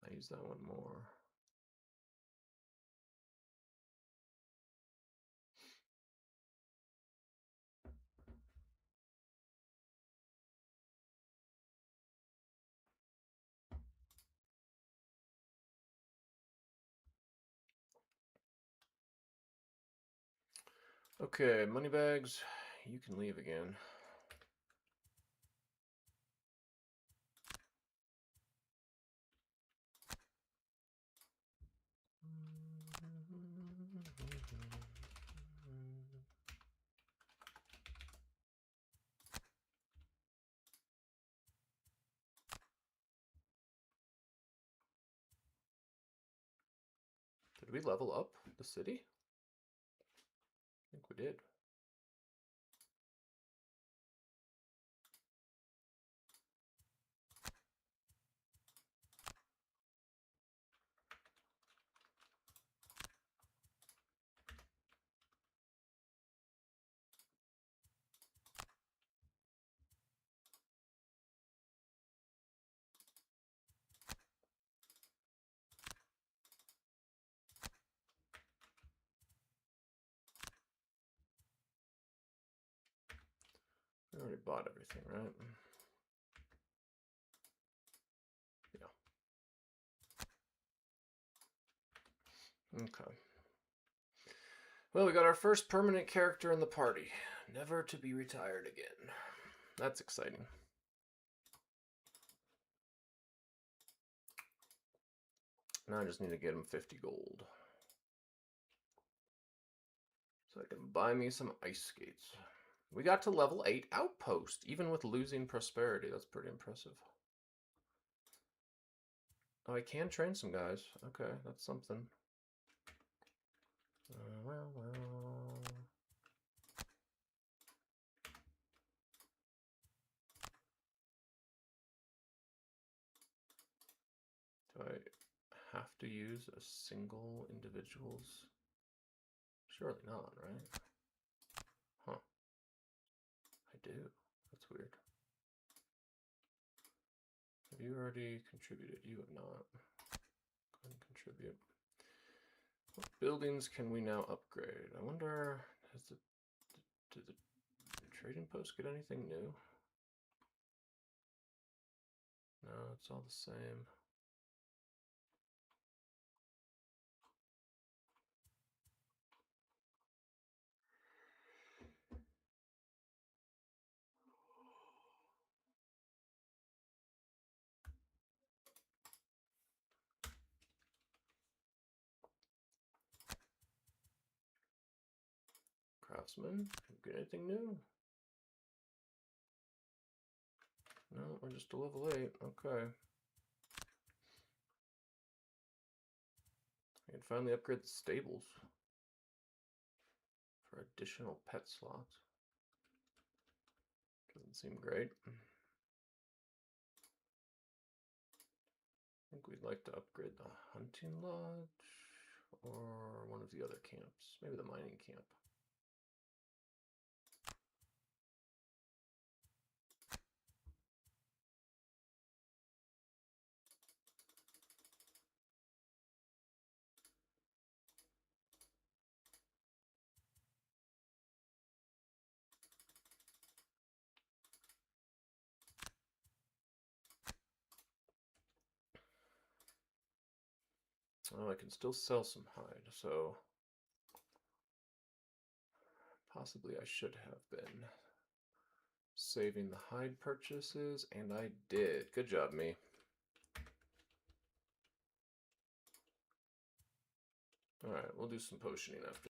I use that one more. Okay, Moneybags, you can leave again. we level up the city? I think we did. We already bought everything, right? Yeah. Okay. Well, we got our first permanent character in the party. Never to be retired again. That's exciting. Now I just need to get him 50 gold. So I can buy me some ice skates. We got to level 8 outpost, even with losing prosperity. That's pretty impressive. Oh, I can train some guys. Okay, that's something. Well. Do I have to use a single individual's? Surely not, right? Huh. I do. That's weird. Have you already contributed? You have not. Go ahead and contribute. What buildings can we now upgrade? I wonder, did the trading post get anything new? No, it's all the same. Craftsman, get anything new? No, we're just a level 8. Okay. I can finally upgrade the stables for additional pet slots. Doesn't seem great. I think we'd like to upgrade the hunting lodge or one of the other camps. Maybe the mining camp. Oh, I can still sell some hide, so possibly I should have been saving the hide purchases, and I did. Good job, me. Alright, we'll do some potioning after.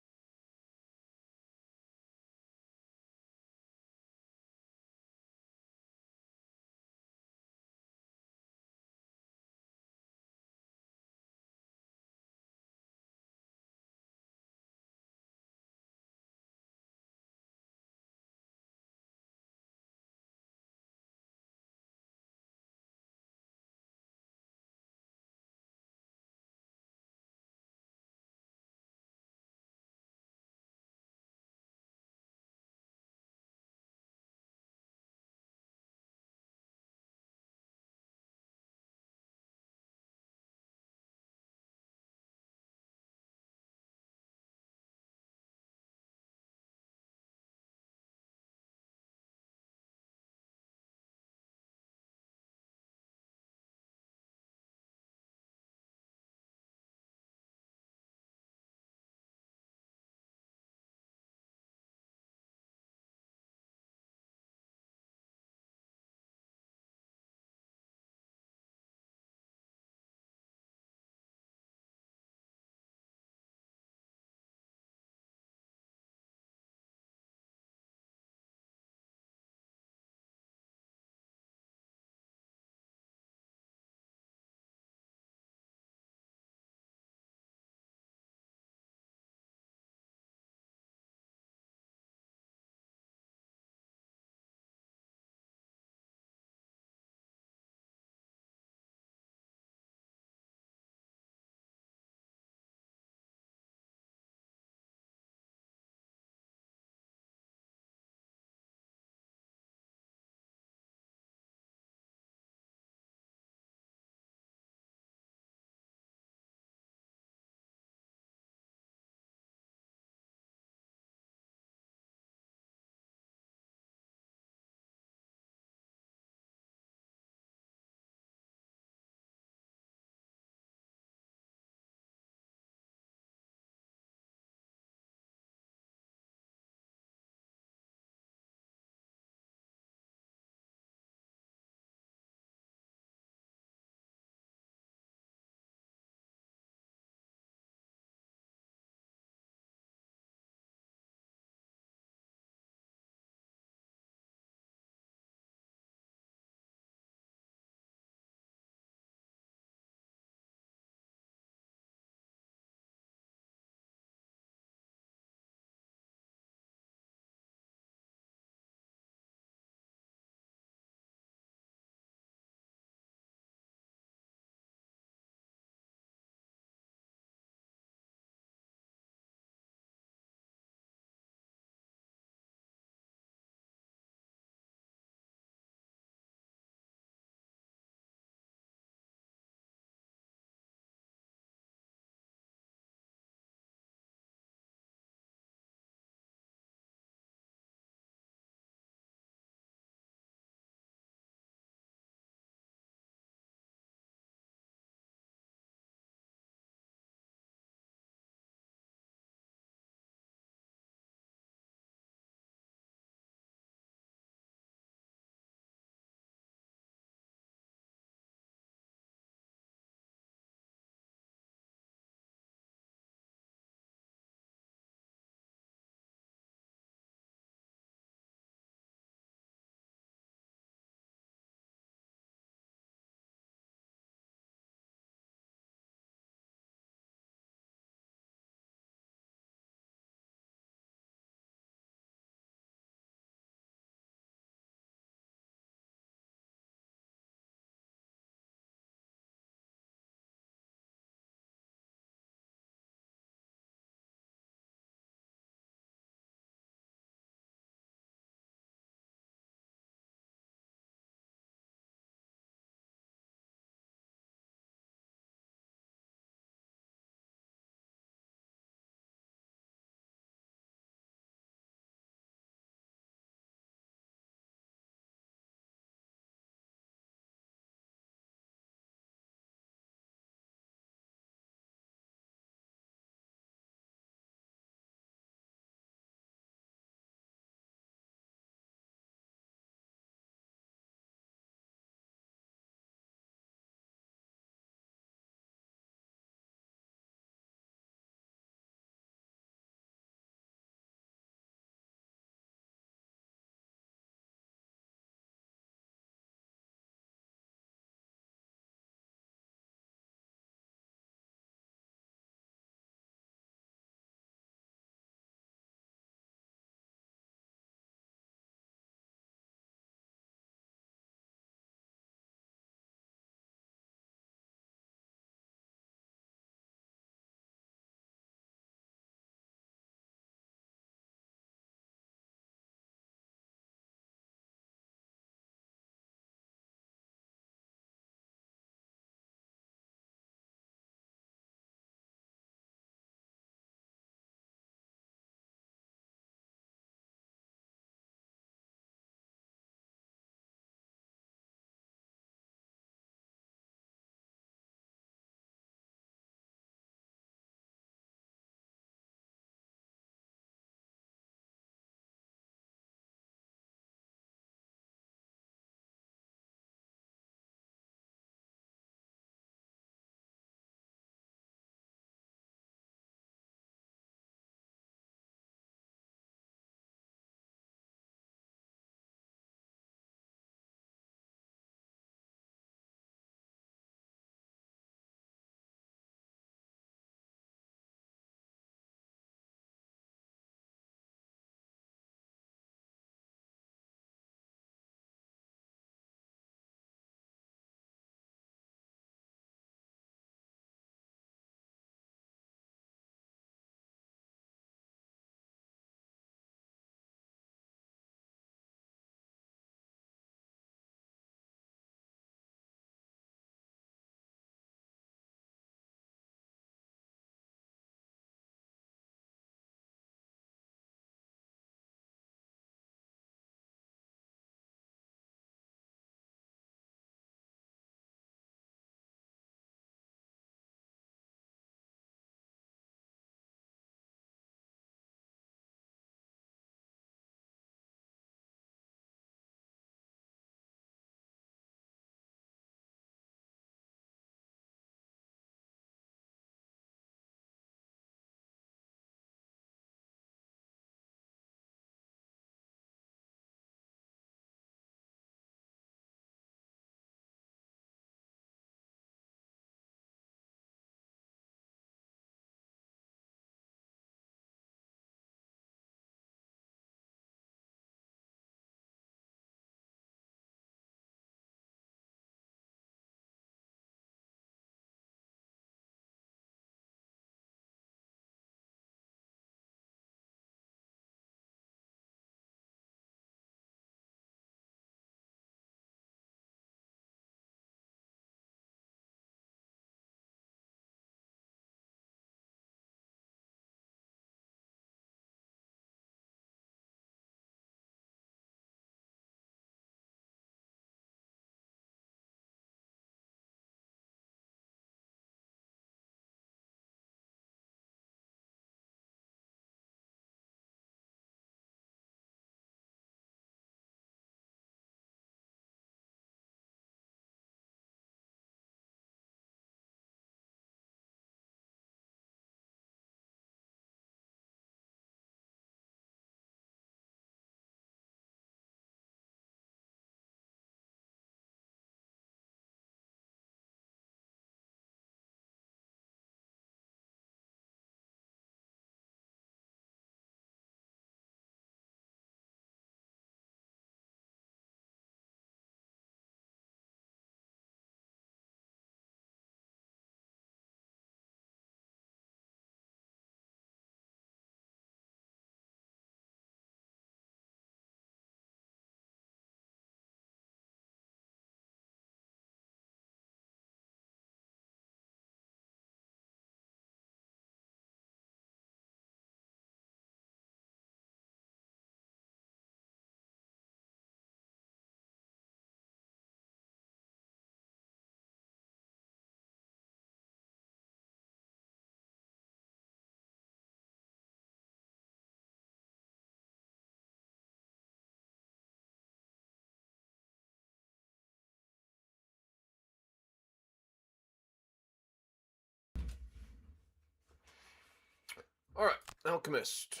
alchemist.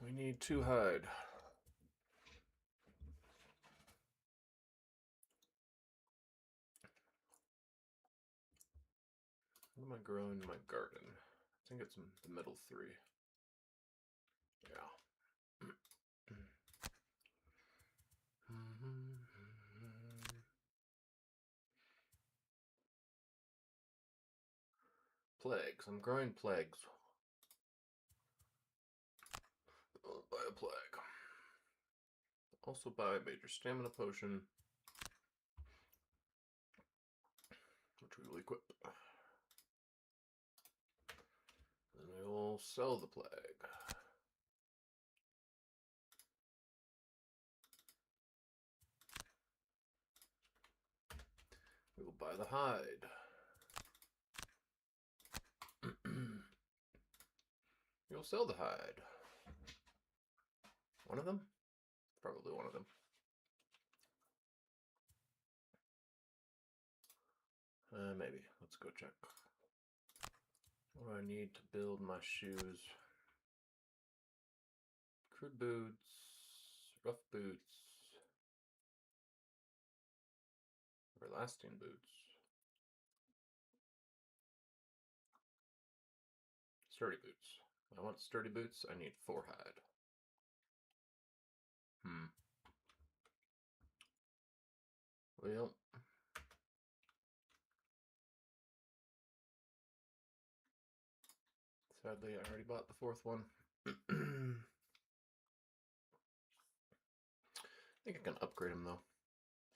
We need 2 hide. What am I growing in my garden? I think it's in the middle 3. Yeah. Plagues. I'm growing plagues. I'll buy a plague. Also buy a major stamina potion, which we will equip. Then we will sell the plague. We will buy the hide. We will sell the hide. One of them? Probably one of them. Maybe. Let's go check. What do I need to build my shoes? Crude boots, rough boots, everlasting boots, sturdy boots. I want sturdy boots. I need 4 hide. Well, sadly, I already bought the 4th one. I think I can upgrade them though.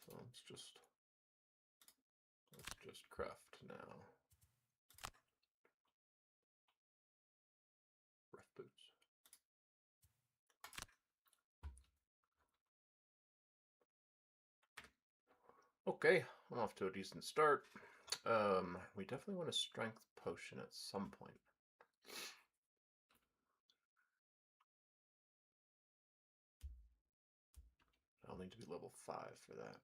So let's just craft now. Rough boots. Okay, I'm off to a decent start. We definitely want a strength potion at some point. I'll need to be level 5 for that.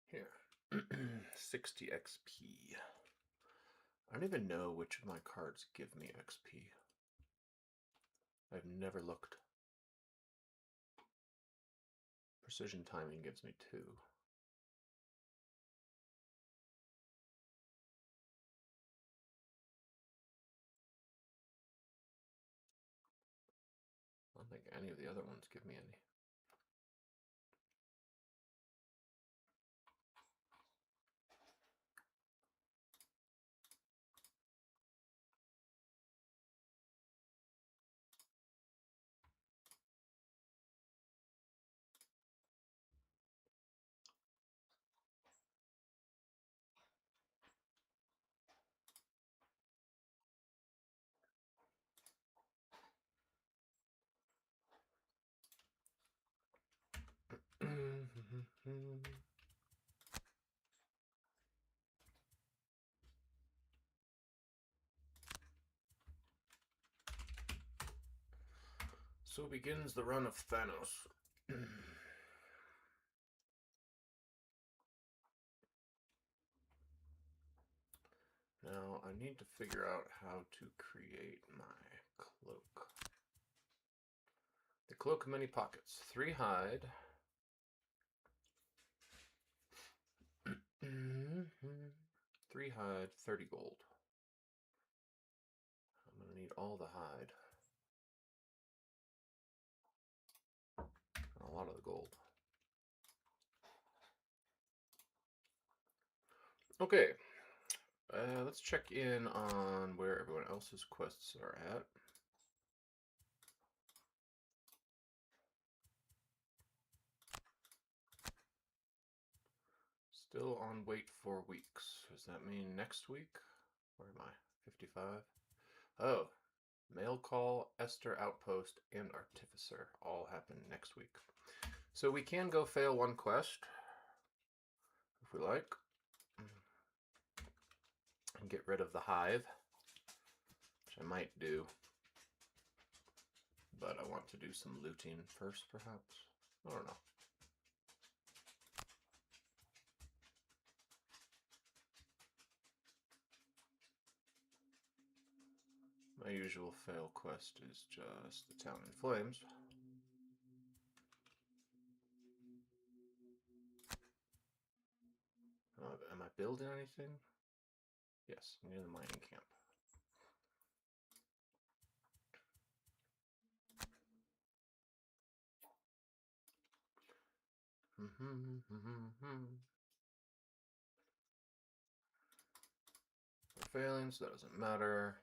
Here, 60 XP. I don't even know which of my cards give me XP. I've never looked. Precision timing gives me 2. I don't think any of the other ones give me any. So begins the run of Thanos. Now I need to figure out how to create my cloak. The cloak of many pockets. 3 hide. 3 hide, 30 gold. I'm gonna need all the hide. A lot of the gold. Okay, let's check in on where everyone else's quests are at. Still on wait for weeks. Does that mean next week? Where am I? 55? Oh, Mail Call, Esther Outpost, and Artificer all happen next week. So we can go fail 1 quest, if we like, and get rid of the hive, which I might do. But I want to do some looting first, perhaps. I don't know. My usual fail quest is just the town in flames. Am I building anything? Yes, near the mining camp. We're failing, so that doesn't matter.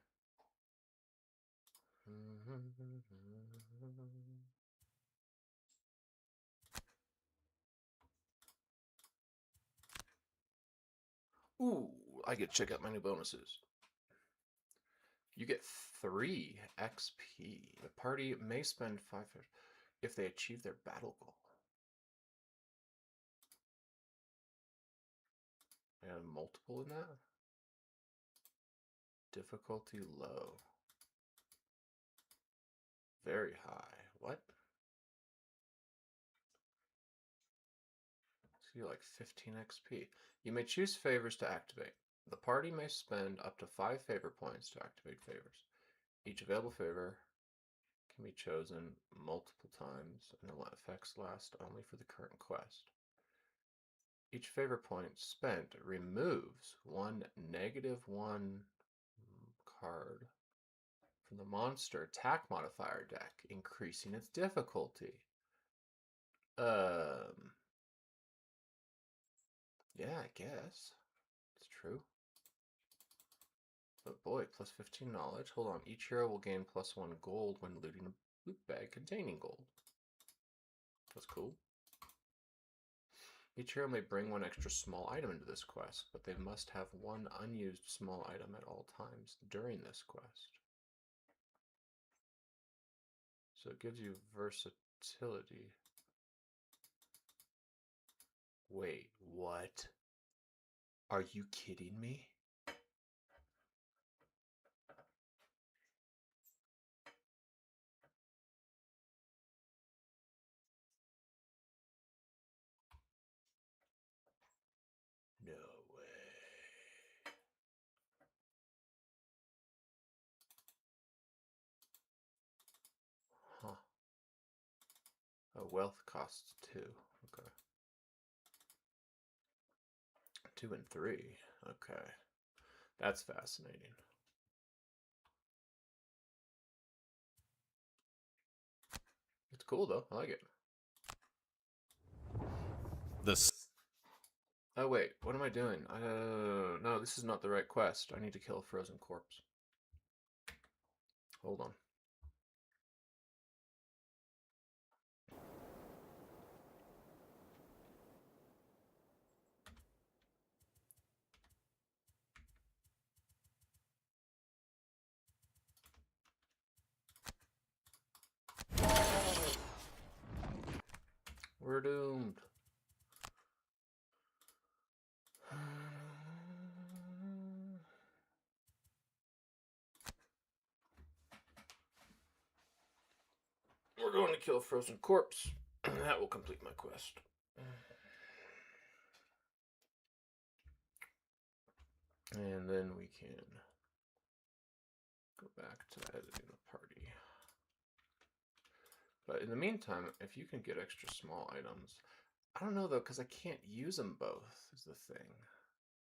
Ooh, I get to check out my new bonuses. You get 3 XP. The party may spend 5 if they achieve their battle goal. I have multiple in that. Difficulty low. Very high. What? So you're like 15 XP. You may choose favors to activate. The party may spend up to 5 favor points to activate favors. Each available favor can be chosen multiple times, and the effects last only for the current quest. Each favor point spent removes one -1 card from the monster attack modifier deck, increasing its difficulty. Yeah, I guess. It's true. But boy, plus 15 knowledge. Hold on. Each hero will gain +1 gold when looting a loot bag containing gold. That's cool. Each hero may bring 1 extra small item into this quest, but they must have 1 unused small item at all times during this quest. So it gives you versatility. Wait, what? Are you kidding me? No way. Huh. Oh, wealth costs 2. Okay. 2 and 3. Okay. That's fascinating. It's cool though. I like it. Oh wait, what am I doing? No, this is not the right quest. I need to kill a frozen corpse. Hold on. We're doomed. We're going to kill a frozen corpse. That will complete my quest. And then we can go back to editing the party. But in the meantime, if you can get extra small items, I don't know though, because I can't use them both is the thing.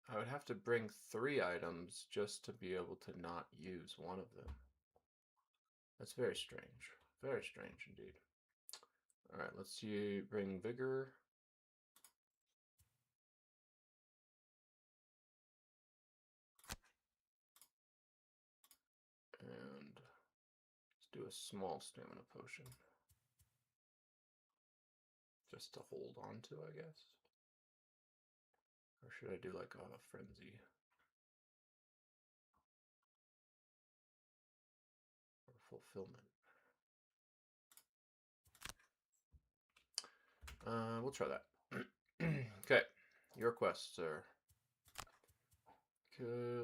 I would have to bring 3 items just to be able to not use one of them. That's very strange. Very strange indeed. Alright, let's see. Bring Vigor. And let's do a small stamina potion. Just to hold on to, I guess. Or should I do like a frenzy? Or fulfillment? We'll try that. Okay, your quests are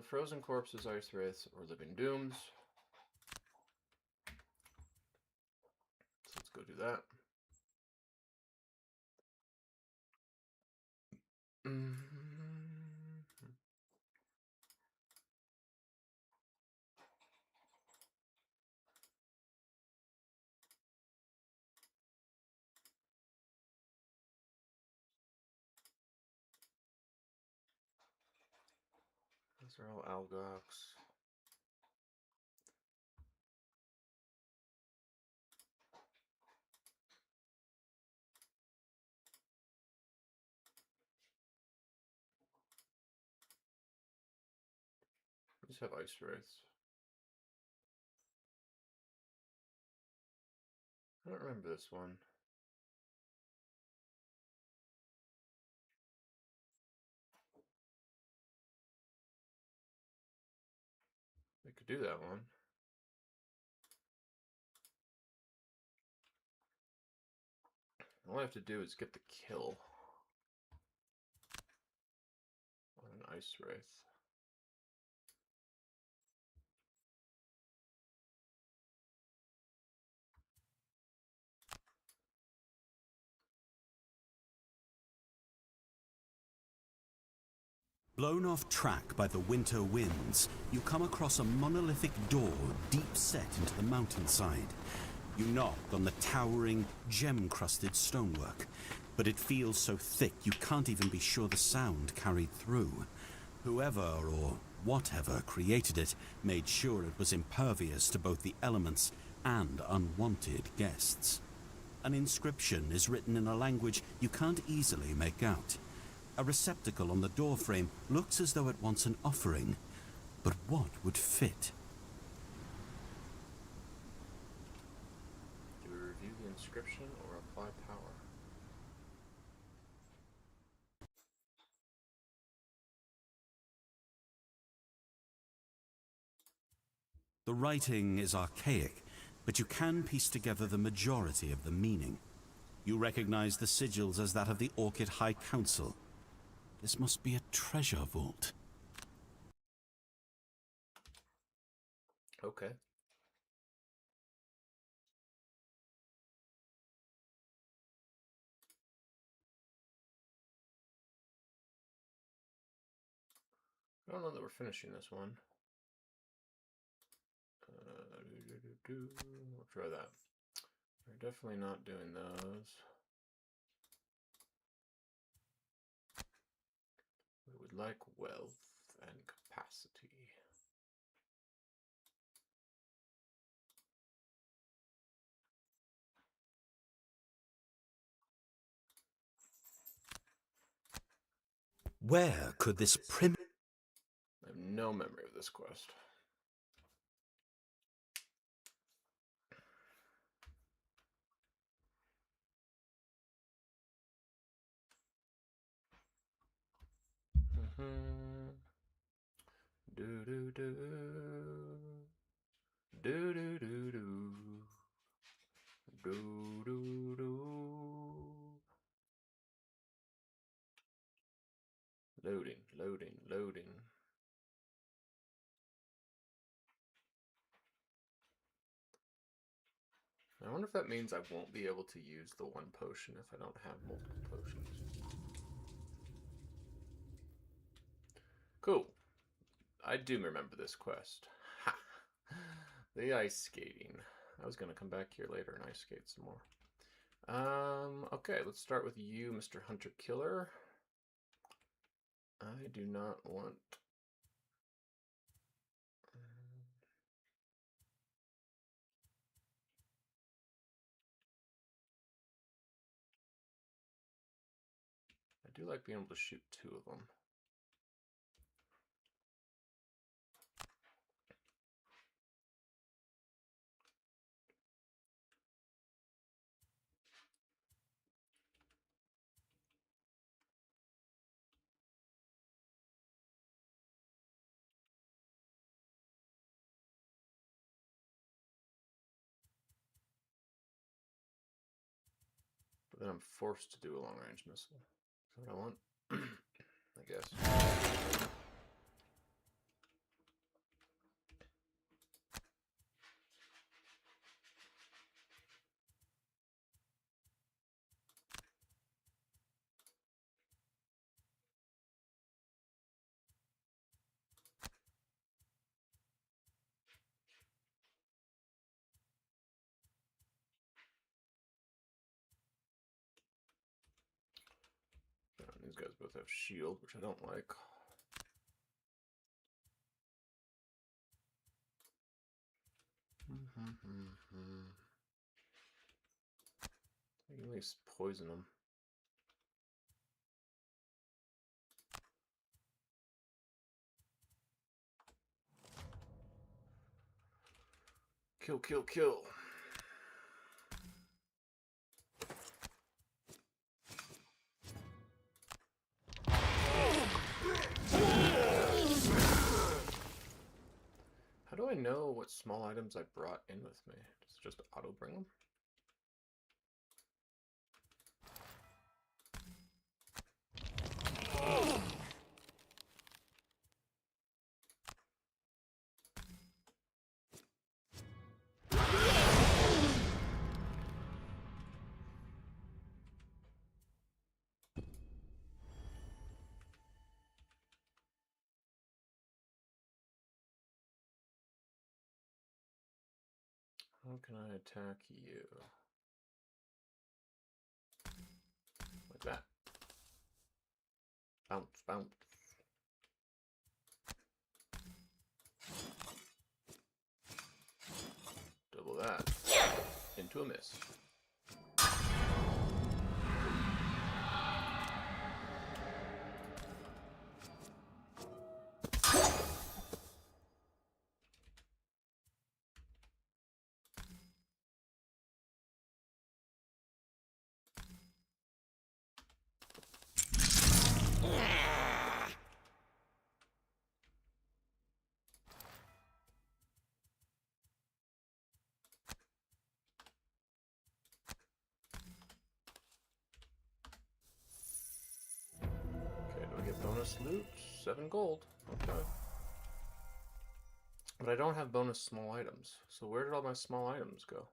Frozen Corpses, Ice Wraiths, or Living Dooms. that. Mm-hmm. Those are all Algox. Just have Ice Wraiths. I don't remember this one. I could do that one. All I have to do is get the kill on an Ice Wraith.
Blown off track by the winter winds, you come across a monolithic door deep set into the mountainside. You knock on the towering, gem-crusted stonework, but it feels so thick you can't even be sure the sound carried through. Whoever or whatever created it made sure it was impervious to both the elements and unwanted guests. An inscription is written in a language you can't easily make out. A receptacle on the doorframe looks as though it wants an offering, but what would fit?
Do we review the inscription or apply power?
The writing is archaic, but you can piece together the majority of the meaning. You recognize the sigils as that of the Orchid High Council. This must be a treasure vault.
Okay. I don't know that we're finishing this one. We'll try that. We're definitely not doing those. We would like wealth and capacity.
Where could this
I have no memory of this quest. Do do do do do do do do do do. Loading, loading, loading. I wonder if that means I won't be able to use the one potion if I don't have multiple potions. Cool. I do remember this quest. Ha! The ice skating. I was going to come back here later and ice skate some more. Okay, let's start with you, Mr. Hunter Killer. I do not want... I do like being able to shoot two of them. But then I'm forced to do a long-range missile. Is that what I want? I guess. guys both have shield, which I don't like. I can at least poison them. Kill, kill, kill. How do I know what small items I brought in with me? Does it just auto bring them? How can I attack you? Like that. Bounce, bounce. Double that. Into a miss. Okay, do I get bonus loot? 7 gold. Okay. But I don't have bonus small items. So where did all my small items go?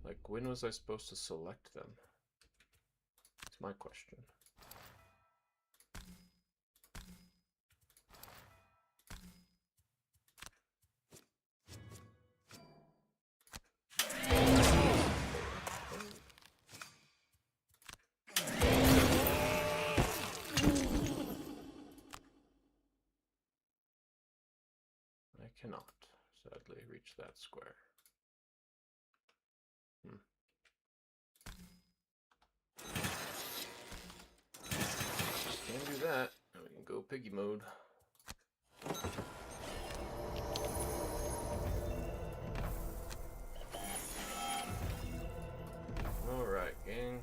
Like, when was I supposed to select them? That's my question. I cannot, sadly, reach that square. Can't do that. Now we can go piggy mode. Alright, gang.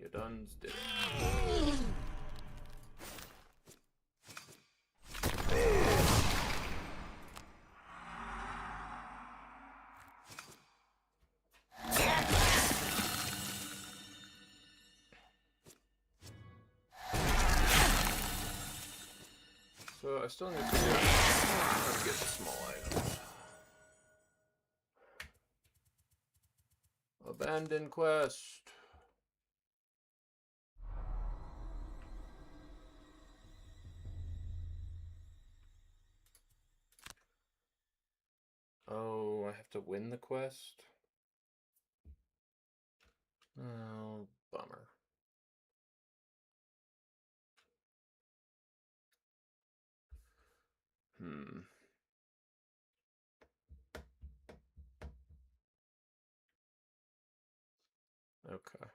You done did it. So I still need to figure out how to get the small items. Abandoned quest. Oh, I have to win the quest? Oh, bummer. Okay.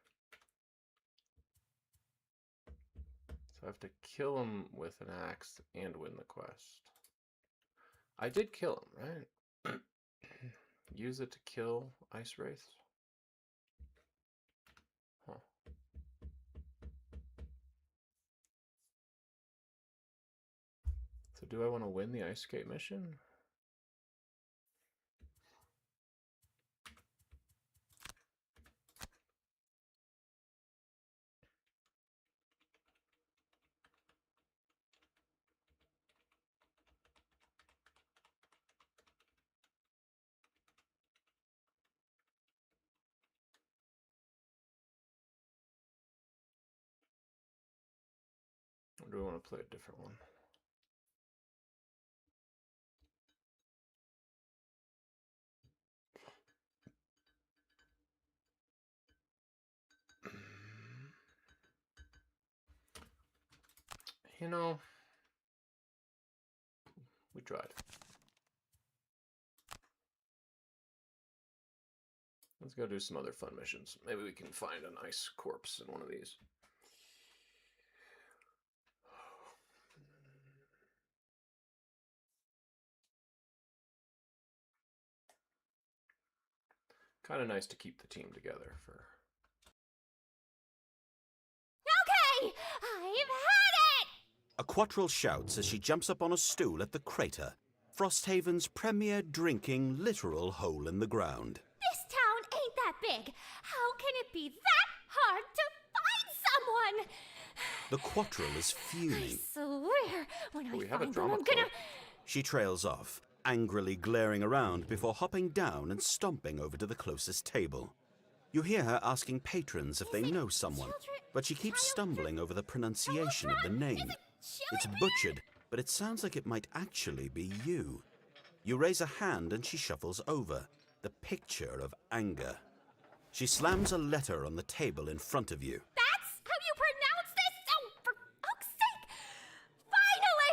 So I have to kill him with an axe and win the quest. I did kill him, right? Use it to kill ice wraiths? Huh. So do I want to win the ice skate mission? Or do I want to play a different one? You know, we tried. Let's go do some other fun missions. Maybe we can find a nice corpse in one of these. Kind of nice to keep the team together for...
Okay, I've had it!
A Quattrell shouts as she jumps up on a stool at the crater, Frosthaven's premier drinking literal hole in the ground.
This town ain't that big. How can it be that hard to find someone?
The Quattrell is
I
fuming.
swear, when I
We have a
find them,
drama
I'm gonna...
club.
She trails off, angrily glaring around before hopping down and stomping over to the closest table. You hear her asking patrons if they know someone, but she keeps stumbling over the pronunciation of the name. It's butchered, but it sounds like it might actually be you. You raise a hand and she shuffles over, the picture of anger. She slams a letter on the table in front of you.
That's how you pronounce this? Oh, for fuck's sake!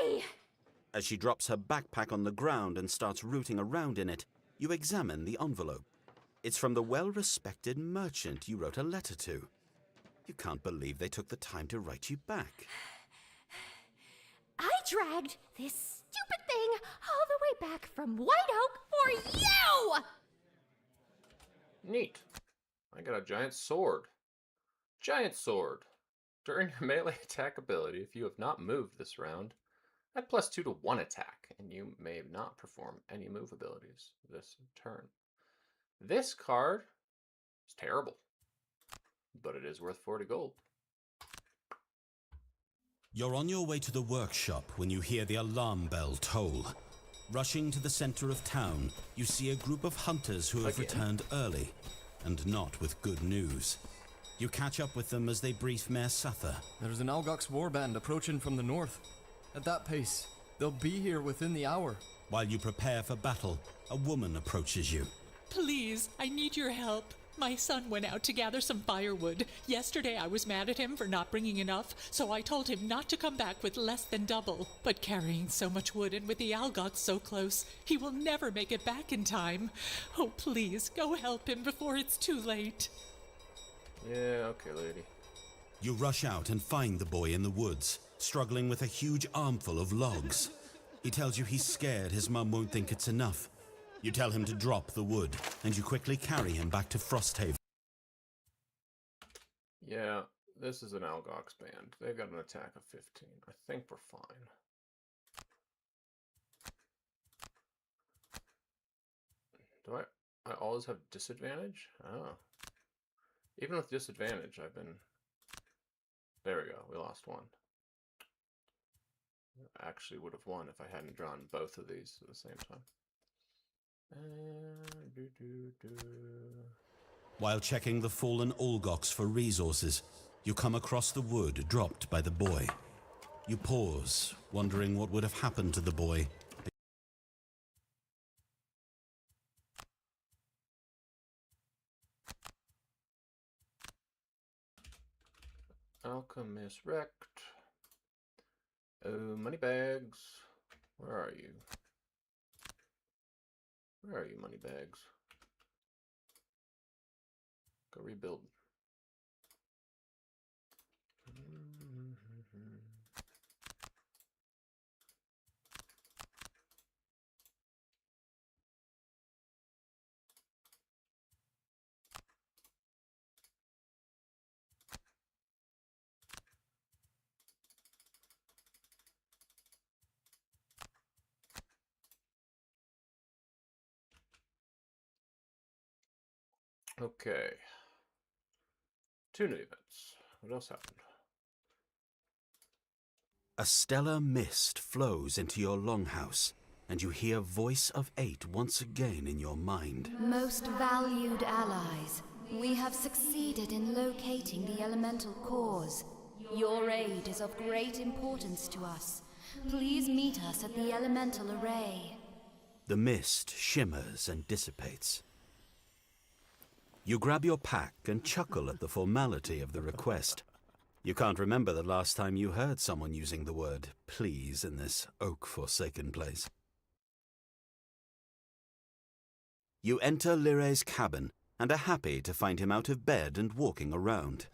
Finally!
As she drops her backpack on the ground and starts rooting around in it, you examine the envelope. It's from the well-respected merchant you wrote a letter to. You can't believe they took the time to write you back.
I dragged this stupid thing all the way back from White Oak for you!
Neat. I got a giant sword. Giant sword. During your melee attack ability, if you have not moved this round, add +2 to 1 attack, and you may not perform any move abilities this turn. This card is terrible, but it is worth 40 gold.
You're on your way to the workshop when you hear the alarm bell toll. Rushing to the center of town, you see a group of hunters who have returned early, and not with good news. You catch up with them as they brief Mayor Suther.
There's an Algox warband approaching from the north. At that pace, they'll be here within the hour.
While you prepare for battle, a woman approaches you.
Please, I need your help. My son went out to gather some firewood. Yesterday I was mad at him for not bringing enough, so I told him not to come back with less than double. But carrying so much wood and with the Algots so close, he will never make it back in time. Oh, please, go help him before it's too late.
Yeah, okay, lady.
You rush out and find the boy in the woods, struggling with a huge armful of logs. He tells you he's scared his mum won't think it's enough. You tell him to drop the wood, and you quickly carry him back to Frosthaven.
Yeah, this is an Algox band. They've got an attack of 15. I think we're fine. Do I always have disadvantage? Oh. Even with disadvantage, I've been... There we go, we lost one. I actually would have won if I hadn't drawn both of these at the same time.
While checking the fallen Algox for resources, you come across the wood dropped by the boy. You pause, wondering what would have happened to the boy.
Alchemist wrecked. Oh, moneybags. Where are you? Where are you, moneybags? Go rebuild. Okay. 2 new events. What else happened?
A stellar mist flows into your longhouse, and you hear Voice of 8 once again in your mind.
Most valued allies, we have succeeded in locating the elemental cores. Your aid is of great importance to us. Please meet us at the elemental array.
The mist shimmers and dissipates. You grab your pack and chuckle at the formality of the request. You can't remember the last time you heard someone using the word please in this oak-forsaken place. You enter Lire's cabin and are happy to find him out of bed and walking around.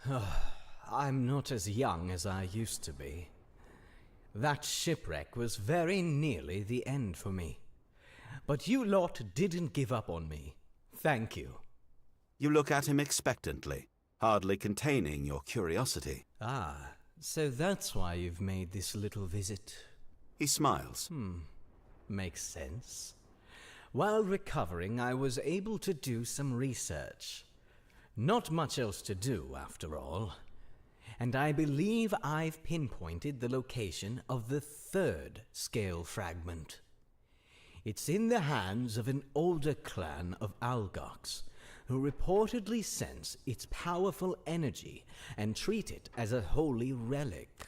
I'm not as young as I used to be. That shipwreck was very nearly the end for me. But you lot didn't give up on me. Thank you.
You look at him expectantly, hardly containing your curiosity.
Ah, so that's why you've made this little visit.
He smiles.
Makes sense. While recovering, I was able to do some research. Not much else to do, after all. And I believe I've pinpointed the location of the third scale fragment. It's in the hands of an older clan of Algox, who reportedly sense its powerful energy and treat it as a holy relic.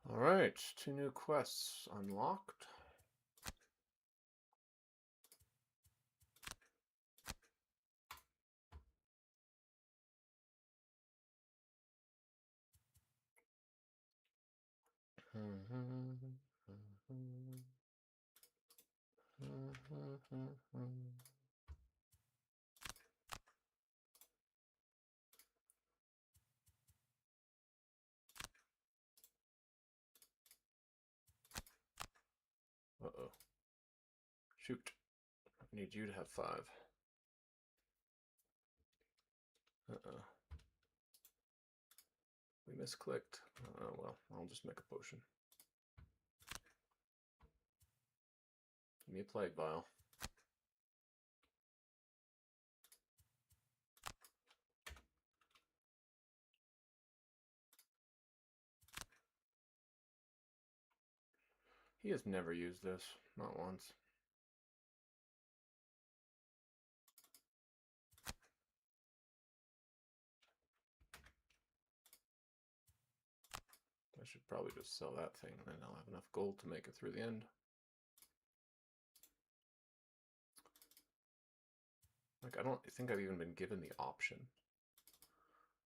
Alright, 2 new quests unlocked. Uh-oh. Shoot. I need you to have 5. Uh-oh. We misclicked. Oh well, I'll just make a potion. Give me a plague vial. He has never used this, not once. I should probably just sell that thing, and then I'll have enough gold to make it through the end. Like, I don't think I've even been given the option.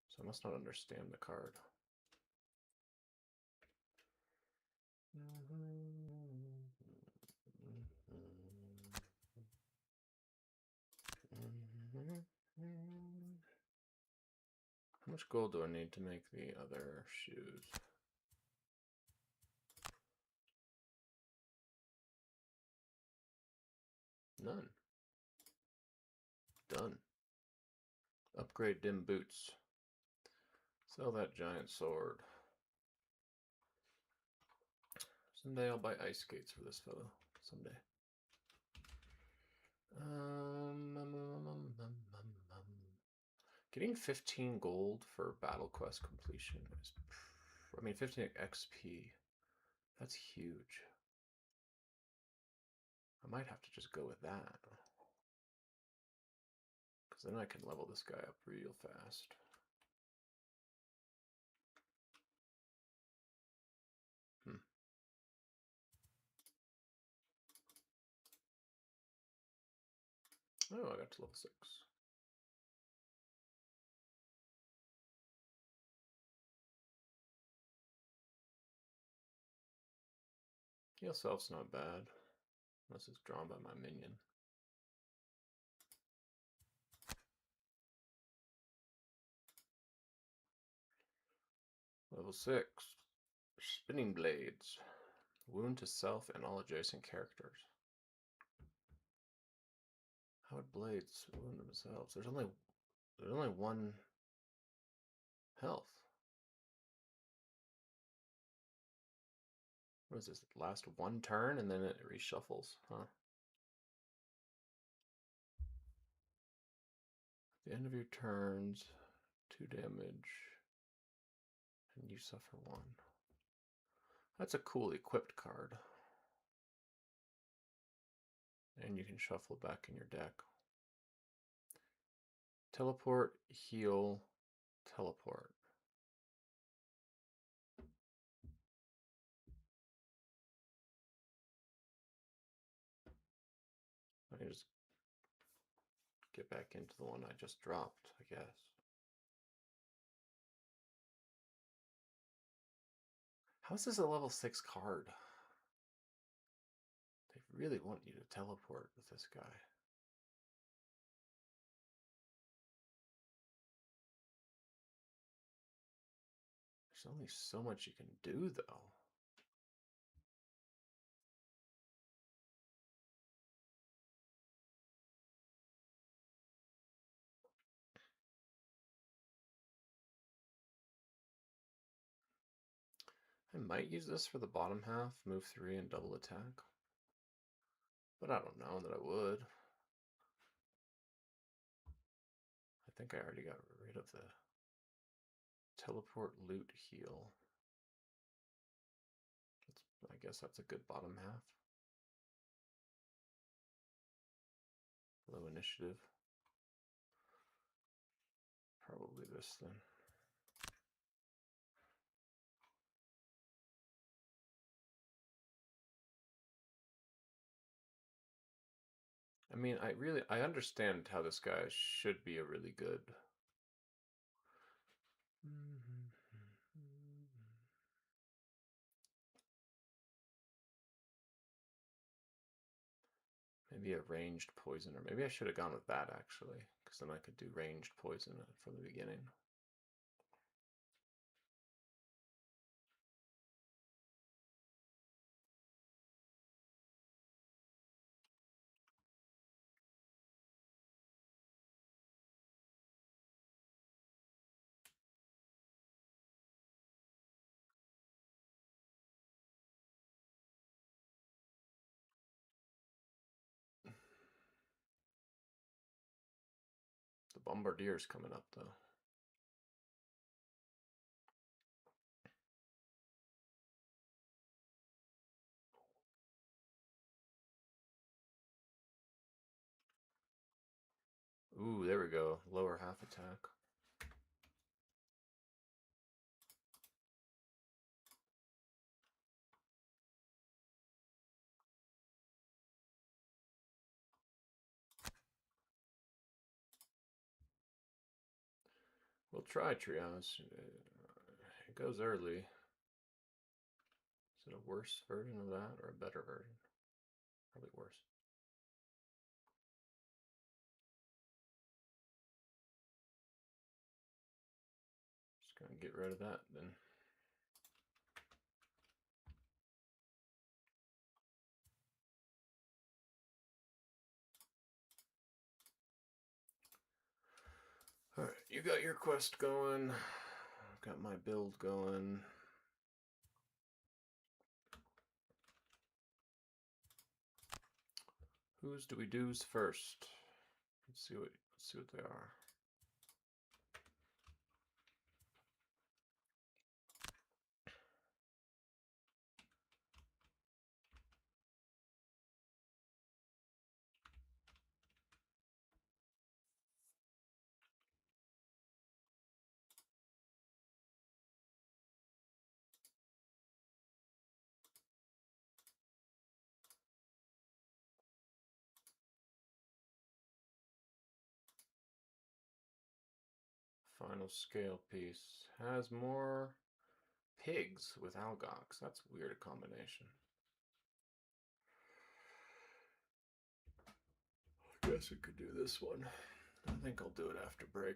So I must not understand the card. How much gold do I need to make the other shoes? None. Done. Upgrade dim boots. Sell that giant sword. Someday I'll buy ice skates for this fellow. Someday. Getting 15 gold for battle quest completion is, I mean, 15 XP. That's huge. I might have to just go with that. Because then I can level this guy up real fast. Oh, I got to level 6. Heal self's not bad, unless it's drawn by my minion. Level 6. Spinning Blades. Wound to self and all adjacent characters. How would blades wound themselves? There's only 1 health. What is this? Last 1 turn and then it reshuffles, huh? At the end of your turns, 2 damage, and you suffer 1. That's a cool equipped card. And you can shuffle back in your deck. Teleport, heal, teleport. I can just get back into the one I just dropped, I guess. How's this a level 6 card? They really want you to teleport with this guy. There's only so much you can do, though. I might use this for the bottom half, move 3 and double attack. But I don't know that I would. I think I already got rid of the teleport, loot, heal. I guess that's a good bottom half. Low initiative. Probably this then. I mean, I understand how this guy should be a really good. Maybe a ranged poison, or maybe I should have gone with that actually, because then I could do ranged poison from the beginning. The Bombardier's coming up though. Ooh, there we go. Lower half attack. We'll try triage. It goes early. Is it a worse version of that or a better version? Probably worse. Just gonna get rid of that then. Alright, you got your quest going. I've got my build going. Whose do we do's first? Let's see what they are. Final scale piece has more pigs with Algox. That's a weird combination. I guess we could do this one. I think I'll do it after break.